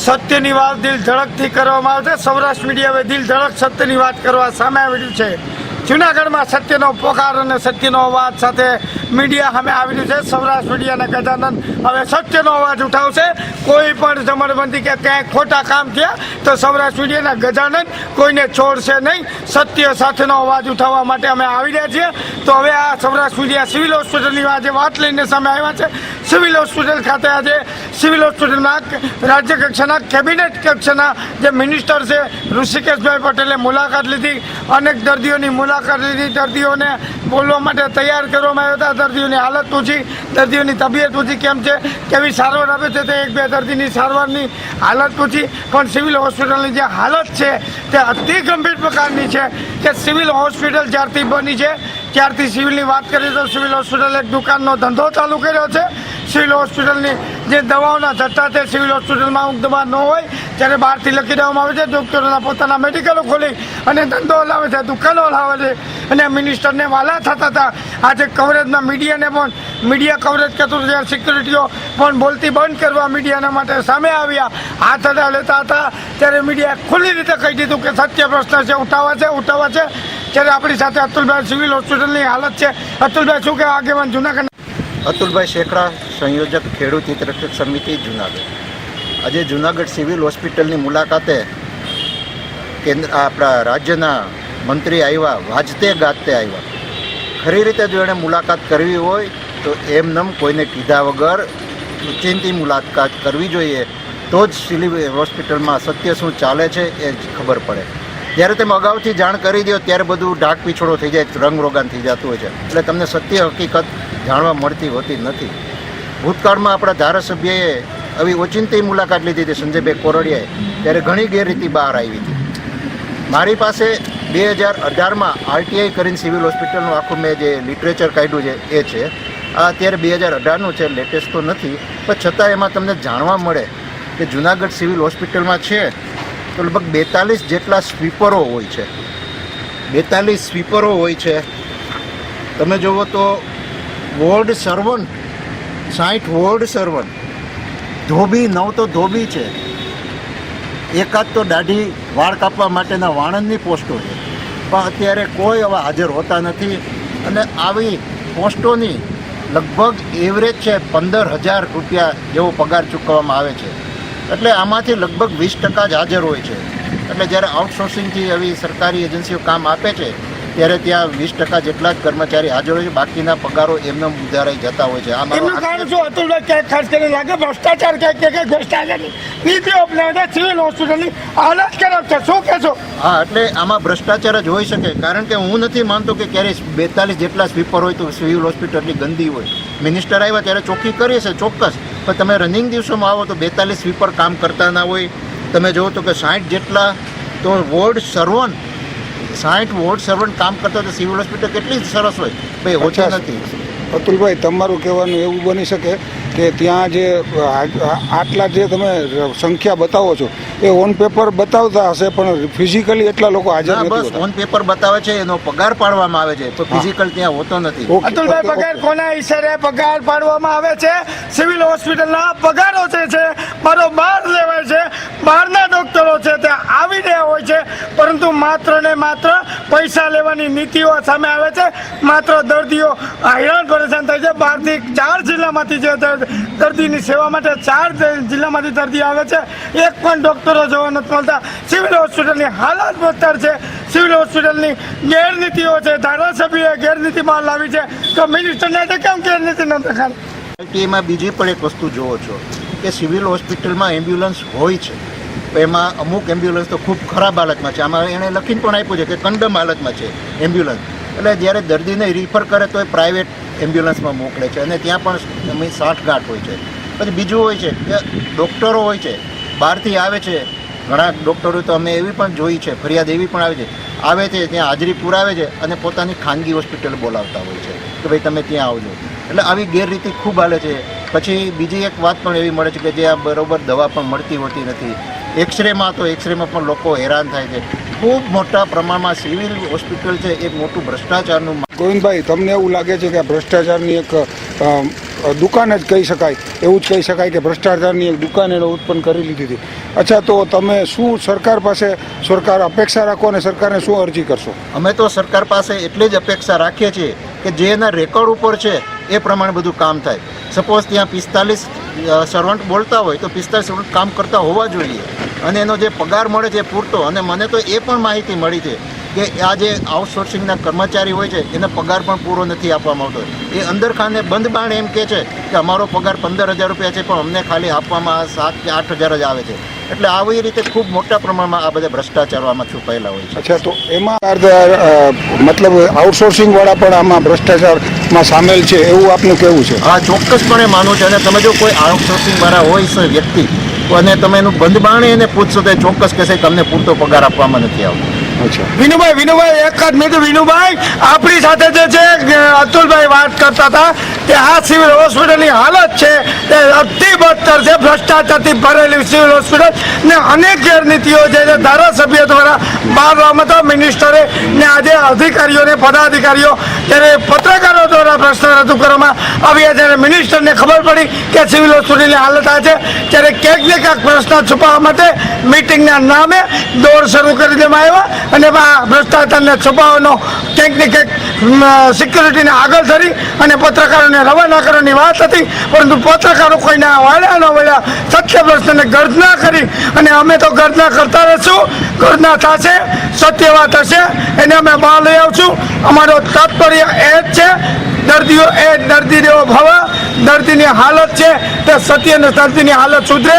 સત્યની વાત દિલ ધડકથી કરવામાં આવે છે. સૌરાષ્ટ્ર મીડિયા હવે દિલ ધડક સત્યની વાત કરવા સામે આવ્યું છે. જૂનાગઢમાં સત્યનો પોકાર અને સત્યનો અવાજ સાથે મીડિયા સામે આવ્યું છે. સૌરાષ્ટ્ર મીડિયાના ગજાનંદ હવે સત્યનો અવાજ ઉઠાવશે. કોઈ પણ જમણબંધી કે ક્યાંય ખોટા કામ થયા તો સૌરાષ્ટ્ર મીડિયાના ગજાનંદ કોઈને છોડશે નહીં. સત્ય સાથેનો અવાજ ઉઠાવવા માટે અમે આવી રહ્યા છીએ. તો હવે આ સૌરાષ્ટ્ર મીડિયા સિવિલ હોસ્પિટલની આજે વાત લઈને સામે આવ્યા છે. સિવિલ હોસ્પિટલ ખાતે આજે સિવિલ હોસ્પિટલના રાજ્ય કક્ષાના કેબિનેટ કક્ષાના જે મિનિસ્ટર છે ઋષિકેશભાઈ પટેલે મુલાકાત લીધી. અનેક દર્દીઓની મુલાકાત લીધી. દર્દીઓને બોલવા માટે તૈયાર કરવામાં આવ્યા હતા. દર્દીઓની હાલત પૂછી, દર્દીઓની તબિયત પૂછી, કેમ છે, કેવી સારવાર આપે છે તે 1-2 દર્દીની સારવારની હાલત પૂછી. પણ સિવિલ હોસ્પિટલની જે હાલત છે તે અતિ ગંભીર પ્રકારની છે કે સિવિલ હોસ્પિટલ જ્યારથી બની છે ત્યારથી સિવિલની વાત કરીએ તો સિવિલ હોસ્પિટલ એક દુકાનનો ધંધો ચાલુ કર્યો છે. સિવિલ હોસ્પિટલની જે દવાઓના જથ્થા તે સિવિલ હોસ્પિટલમાં અમુક દવા ન હોય ત્યારે બહારથી લખી દેવામાં આવે છે. ડૉક્ટરોના પોતાના મેડિકલો ખોલી અને ધંધો હલાવે છે, દુકાનો હલાવે છે અને મિનિસ્ટરને વાલા થતા હતા. આજે કવરેજમાં મીડિયાને પણ મીડિયા કવરેજ કરતું ત્યારે સિક્યુરિટીઓ પણ બોલતી બંધ કરવા મીડિયાના માટે સામે આવ્યા. હાથ અડા લેતા હતા ત્યારે મીડિયાએ ખુલ્લી રીતે કહી દીધું કે સત્ય પ્રશ્ન છે, ઉઠાવવા છે. ત્યારે આપણી સાથે અતુલભાઈ સિવિલ હોસ્પિટલની હાલત છે. અતુલભાઈ, શું કહેવા આગેવાન જૂનાગઢ? અતુલભાઈ શેખડા, સંયોજક ખેડૂત હિતરક્ષક સમિતિ જુનાગઢ. આજે જુનાગઢ સિવિલ હોસ્પિટલની મુલાકાતે આપણા રાજ્યના મંત્રી આવ્યા, વાજતે ગાજતે આવ્યા. ખરી રીતે જો એણે મુલાકાત કરવી હોય તો એમનેમ કોઈને કીધા વગર ઓચિંતી મુલાકાત કરવી જોઈએ, તો જ સિવિલ હોસ્પિટલમાં સત્ય શું ચાલે છે એ જ ખબર પડે. જ્યારે તમે અગાઉથી જાણ કરી દો ત્યારે બધું ઢાક પીછોડો થઈ જાય, રંગરોગાન થઈ જતું હોય છે, એટલે તમને સત્ય હકીકત જાણવા મળતી હોતી નથી. ભૂતકાળમાં આપણા ધારાસભ્યએ આવી ઓચિંતી મુલાકાત લીધી હતી સંજયભાઈ કોરડિયાએ, ત્યારે ઘણી ગેરરીતિ બહાર આવી હતી. મારી પાસે 2018માં આરટીઆઈ કરીને સિવિલ હોસ્પિટલનું આખું મેં જે લિટરેચર કાઢ્યું છે એ છે. આ અત્યારે 2018નું છે, લેટેસ્ટ તો નથી, પણ છતાં એમાં તમને જાણવા મળે કે જુનાગઢ સિવિલ હોસ્પિટલમાં છે તો લગભગ 42 જેટલા સ્વીપરો હોય છે. 42 સ્વીપરો હોય છે. તમે જુઓ તો વોર્ડ સર્વન્ટ 60 વોર્ડ સર્વન્ટ, ધોબી 9 તો ધોબી છે, એકાદ તો દાઢી વાળ કાપવા માટેના વાણંદની પોસ્ટો છે, પણ અત્યારે કોઈ હવે હાજર હોતા નથી. અને આવી પોસ્ટોની લગભગ એવરેજ છે 15,000 રૂપિયા જેવો પગાર ચૂકવવામાં આવે છે. એટલે આમાંથી લગભગ 20% જ હાજર હોય છે. એટલે જ્યારે આઉટસોર્સિંગથી આવી સરકારી એજન્સીઓ કામ આપે છે ત્યારે ત્યાં 20% જેટલા જ કર્મચારી હાજર હોય છે, બાકીના પગારો એમને ઉધારાઈ જતા હોય છે. એમનું કારણ શું અતુલભાઈ ક્યાંક ખાસ કરીને લાગે ભ્રષ્ટાચાર ક્યાંક ભ્રષ્ટાચારની નીતિઓ અપનાવે છે, સિવિલ હોસ્પિટલની હાલત ખરાબ છે, શું કહેશો? હા, એટલે આમાં ભ્રષ્ટાચાર જ હોઈ શકે, કારણ કે હું નથી માનતો કે ક્યારેય 42 જેટલા સ્વીપર હોય તો સિવિલ હોસ્પિટલ એટલી ગંદી હોય. મિનિસ્ટર આવ્યા ત્યારે ચોખ્ખી કરી છે ચોક્કસ, પણ તમે રનિંગ દિવસોમાં આવો તો 42 સ્વીપર કામ કરતા ના હોય. તમે જુઓ તો કે 60 જેટલા તો વોર્ડ સર્વન્ટ, 60 વોર્ડ સર્વન્ટ કામ કરતા તો સિવિલ હોસ્પિટલ કેટલી સરસ હોય ભાઈ, ઓછી નથી. અતુલભાઈ, તમારું કહેવાનું એવું બની શકે કે ત્યાં જે આટલા જે તમે સંખ્યા બતાવો છો એ ઓન પેપર બતાવતા હશે, પણ ફિઝિકલી એટલા લોકો હાજર નથી બસ હોતા. ઓન પેપર બતાવે છે, એનો પગાર પાડવામાં આવે છે, તો ફિઝિકલ ત્યાં હોતો નથી. અતુલભાઈ, પગાર કોના ઈશારે પગાર પાડવામાં આવે છે? સિવિલ હોસ્પિટલના પગારો જે છે બરોબર લેવાય છે, બહારના ડોક્ટરો છે તે આવી રહ્યા હોય છે, પરંતુ માત્ર ને માત્ર પૈસા લેવાની નીતિઓ સામે આવે છે. માત્ર દર્દીઓ હેરાન પરેશાન થાય છે. બહારથી 4 જિલ્લામાંથી જે દર્દીની સેવા માટે 4 જિલ્લામાંથી દર્દી આવે છે, એક પણ ડોક્ટરો જોવા નથી મળતા. સિવિલ હોસ્પિટલની હાલત બદતર છે. સિવિલ હોસ્પિટલની ગેરનીતિઓ છે, ધારાસભ્યોએ ગેરનીતિ બહાર લાવી છે, તો મિનિસ્ટરને કેમ ગેરનીતિ ન દેખાડી? એમાં બીજી પણ એક વસ્તુ જુઓ છો કે સિવિલ હોસ્પિટલમાં એમ્બ્યુલન્સ હોય છે, એમાં અમુક એમ્બ્યુલન્સ તો ખૂબ ખરાબ હાલતમાં છે. આમાં એણે લખીને પણ આપ્યું છે કે કન્ડમ હાલતમાં છે એમ્બ્યુલન્સ. એટલે જ્યારે દર્દીને રિફર કરે તો એ પ્રાઇવેટ એમ્બ્યુલન્સમાં મોકલે છે, અને ત્યાં પણ સાઠગાંઠ હોય છે. પછી બીજું હોય છે કે ડૉક્ટરો હોય છે, બહારથી આવે છે, ઘણા ડૉક્ટરો તો અમે એવી પણ જોઈ છે, ફરિયાદ એવી પણ આવે છે, ત્યાં હાજરી પુરાવે છે અને પોતાની ખાનગી હોસ્પિટલ બોલાવતા હોય છે કે ભાઈ તમે ત્યાં આવજો. એટલે આવી ગેરરીતિ ખૂબ હાલે છે. પછી બીજી એક વાત પણ એવી મળે છે કે જે આ બરોબર દવા પણ મળતી હોતી નથી. એક્સરેમાં પણ લોકો હેરાન થાય છે. ખૂબ મોટા પ્રમાણમાં સિવિલ હોસ્પિટલ છે એક મોટું ભ્રષ્ટાચારનું. ગોવિંદભાઈ, તમને એવું લાગે છે કે આ ભ્રષ્ટાચારની એક દુકાન જ કહી શકાય, એવું જ કહી શકાય કે ભ્રષ્ટાચારની એક દુકાન એને ઉત્પન્ન કરી લીધી હતી? અચ્છા, તો તમે શું સરકાર પાસે અપેક્ષા રાખો અને સરકારને શું અરજી કરશો? અમે તો સરકાર પાસે એટલી જ અપેક્ષા રાખીએ છીએ કે જે એના રેકોર્ડ ઉપર છે એ પ્રમાણે બધું કામ થાય. સપોઝ ત્યાં 45 સર્વન્ટ બોલતા હોય તો 45 સર્વન્ટ કામ કરતા હોવા જોઈએ, અને એનો જે પગાર મળે છે પૂરતો. અને મને તો એ પણ માહિતી મળી છે કે આ જે આઉટસોર્સિંગના કર્મચારી હોય છે એને પગાર પણ પૂરો નથી આપવામાં આવતો. એ અંદર ખાને બંધ બાણ એમ કહે છે કે અમારો પગાર 15,000 રૂપિયા છે, પણ અમને ખાલી આપવામાં 7,000 કે 8,000 જ આવે છે. એટલે આવી રીતે ખૂબ મોટા પ્રમાણમાં આ બધા ભ્રષ્ટાચારો આમાં છુપાયેલા હોય છે. અચ્છા, તો એમાં મતલબ આઉટસોર્સિંગ વાળા પણ આમાં ભ્રષ્ટાચારમાં સામેલ છે એવું આપનું કહેવું છે? હા, ચોક્કસપણે માનવું છે. અને તમે જો કોઈ આઉટસોર્સિંગ વાળા હોય છે વ્યક્તિ, અને તમે એનું બંધ બાણે એને પૂછશો તો ચોક્કસ કહેશે કે અમને પૂરતો પગાર આપવામાં નથી આવતો. વિનુભાઈ એક જ મિનિટ. વિનુભાઈ, આપણી સાથે જે છે અતુલભાઈ વાત કરતા હતા કે આ સિવિલ હોસ્પિટલની હાલત છે તે અતિ બદતર છે, ભ્રષ્ટાચારથી ભરેલી સિવિલ હોસ્પિટલ ને અનેક ગેરનીતિઓ જે ધારાસભ્ય દ્વારા બહાર લાવવામાં હતા. મિનિસ્ટરે ને આજે અધિકારીઓને પદાધિકારીઓ જ્યારે પત્રકારો દ્વારા પ્રશ્ન રજૂ કરવામાં આવ્યા, જ્યારે મિનિસ્ટરને ખબર પડી કે સિવિલ હોસ્પિટલની હાલત આ છે, ત્યારે ક્યાંક ને ક્યાંક પ્રશ્ન છુપાવવા માટે મિટિંગના નામે દોડ શરૂ કરી દેવામાં આવ્યા અને ભ્રષ્ટાચારને છુપાવવાનો ક્યાંક ને ક્યાંક સિક્યુરિટીને આગળ ધરી અને પત્રકારોને રવાના કરવાની વાત હતી, પરંતુ પત્રકારો કોઈના વાળ્યા ન વળ્યા, સત્ય પ્રશ્નને ગર્જના કરી અને અમે તો ગર્જના કરતા રહીશું. ગર્જના થશે, સત્ય વાત હશે એને અમે બહાર લઈ આવશું. અમારો તાત્પર્ય એ જ છે, દર્દીઓ એ દર્દીઓ ભવ, દર્દીની હાલત છે તે સત્ય અને દર્દીની હાલત સુધરે,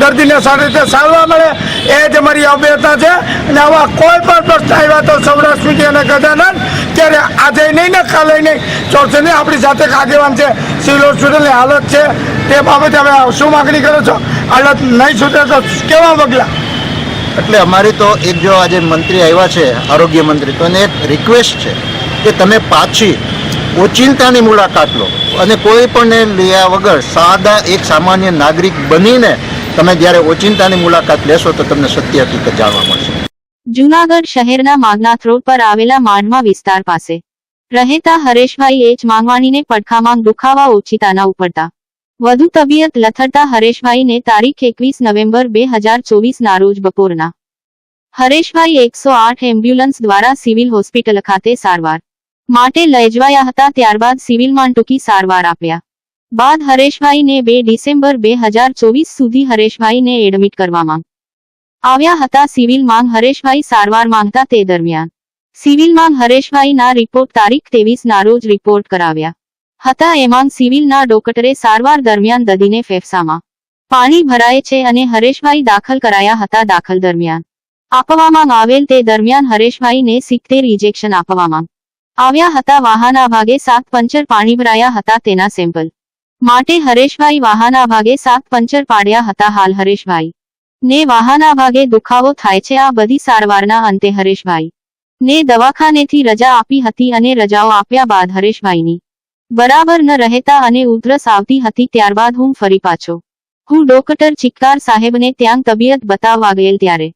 દર્દીને સારી રીતે સારવાર મળે એ જ અમારી અભ્યર્થના છે. અને આવા કોઈ પણ પ્રશ્ન આવ્યા તો સૌરાષ્ટ્ર મીડિયા અને ગજાનંદ ત્યારે આજે નહીં ને કાલે નહીં ચોરસે નહીં, આપણી સાથે એક આગેવાન છે, સિવિલ હોસ્પિટલની હાલત છે તે બાબતે હવે શું માગણી કરો છો? હાલત નહીં સુધરે તો કેવા પગલાં? એટલે અમારી તો એક જો આજે મંત્રી આવ્યા છે આરોગ્ય મંત્રી, તો એને એક રિક્વેસ્ટ છે કે તમે પાછી ઓચિંતાની મુલાકાત લો અને કોઈ પણ લીયા વગર સાદા એક સામાન્ય નાગરિક બનીને તમે જ્યારે ઓચિંતાની મુલાકાત લેશો તો તમને સત્ય હકીકત જાણવા મળશે. જૂનાગઢ શહેરના માગનાથ રોડ પર આવેલા માંડવા વિસ્તાર પાસે રહેતા હરેશભાઈ એચ માંગવાણીને પડખામાં દુખાવા ઓછીતા ન ઉપડતા વધુ તબિયત લથડતા હરેશભાઈને તારીખ 21 નવેમ્બર 2024 ના રોજ બપોરના હરેશભાઈ 108 એમ્બ્યુલન્સ દ્વારા સિવિલ હોસ્પિટલ ખાતે સારવાર માટે લઈ જવાયા હતા. ત્યારબાદ સિવિલમાં ટૂંકી સારવાર આપ્યા બાદ હરેશભાઈને 2 ડિસેમ્બર 2024 સુધી હરેશભાઈને એડમિટ કરવામાં આવ્યા હતા. સિવિલમાં હરેશભાઈ સારવાર માંગતા તે દરમિયાન સિવિલમાં હરેશભાઈના રિપોર્ટ તારીખ 23 ના રોજ રિપોર્ટ કરાવ્યા હતા. એમાં સિવિલના ડોક્ટરે સારવાર દરમિયાન દર્દીને ફેફસામાં પાણી ભરાય છે અને હરેશભાઈ દાખલ કરાયા હતા. દાખલ દરમિયાન આપવામાં આવેલ તે દરમિયાન હરેશભાઈને 70 ઇન્જેક્શન આપવામાં આવ્યા હતા. વાહના ભાગે 7 પંચર પાણી ભરાયા હતા. તેના સેમ્પલ માટે હરેશભાઈ વાહના ભાગે 7 પંચર પાડ્યા હતા. હાલ હરેશભાઈ ને વાહના ભાગે દુખાવો થાય છે. આ બધી સારવારના અંતે હરેશભાઈ ને દવાખાનેથી રજા આપી હતી અને રજાઓ આપ્યા બાદ હરેશભાઈની બરાબર ન રહેતા અને ઉધરસ આવતી હતી. ત્યારબાદ હું ફરી પાછો ડોક્ટર ચિક્કાર સાહેબને ત્યાં તબિયત બતાવવા ગયેલ ત્યારે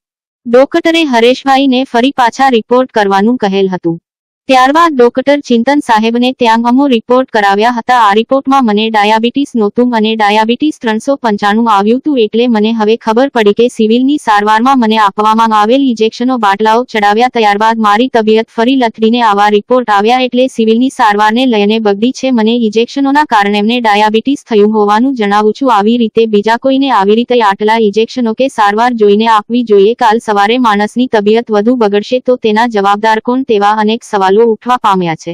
ડોક્ટરે હરેશભાઈને ફરી પાછા રિપોર્ટ કરવાનું કહેલ હતું. ત્યારબાદ ડોક્ટર ચિંતન સાહેબને ત્યાં અમો રિપોર્ટ કરાવ્યા હતા. આ રિપોર્ટમાં મને ડાયાબિટીસ નહોતું અને ડાયાબિટીસ 395 આવ્યું હતું. એટલે મને હવે ખબર પડી કે સિવિલની સારવારમાં મને આપવામાં આવેલ ઇન્જેક્શનો બાટલાઓ ચડાવ્યા. ત્યારબાદ મારી તબિયત ફરી લથડીને આવા રિપોર્ટ આવ્યા એટલે સિવિલની સારવારને લઈને બગડી છે. મને ઇન્જેક્શનોના કારણે એમને ડાયાબિટીસ થયું હોવાનું જણાવું છું. આવી રીતે બીજા કોઈને આવી રીતે આટલા ઇન્જેક્શનો કે સારવાર જોઈને આપવી જોઈએ. કાલ સવારે માણસની તબિયત વધુ બગડશે તો તેના જવાબદાર કોણ? તેવા અનેક સવાલો ઉઠવા પામ્યા છે.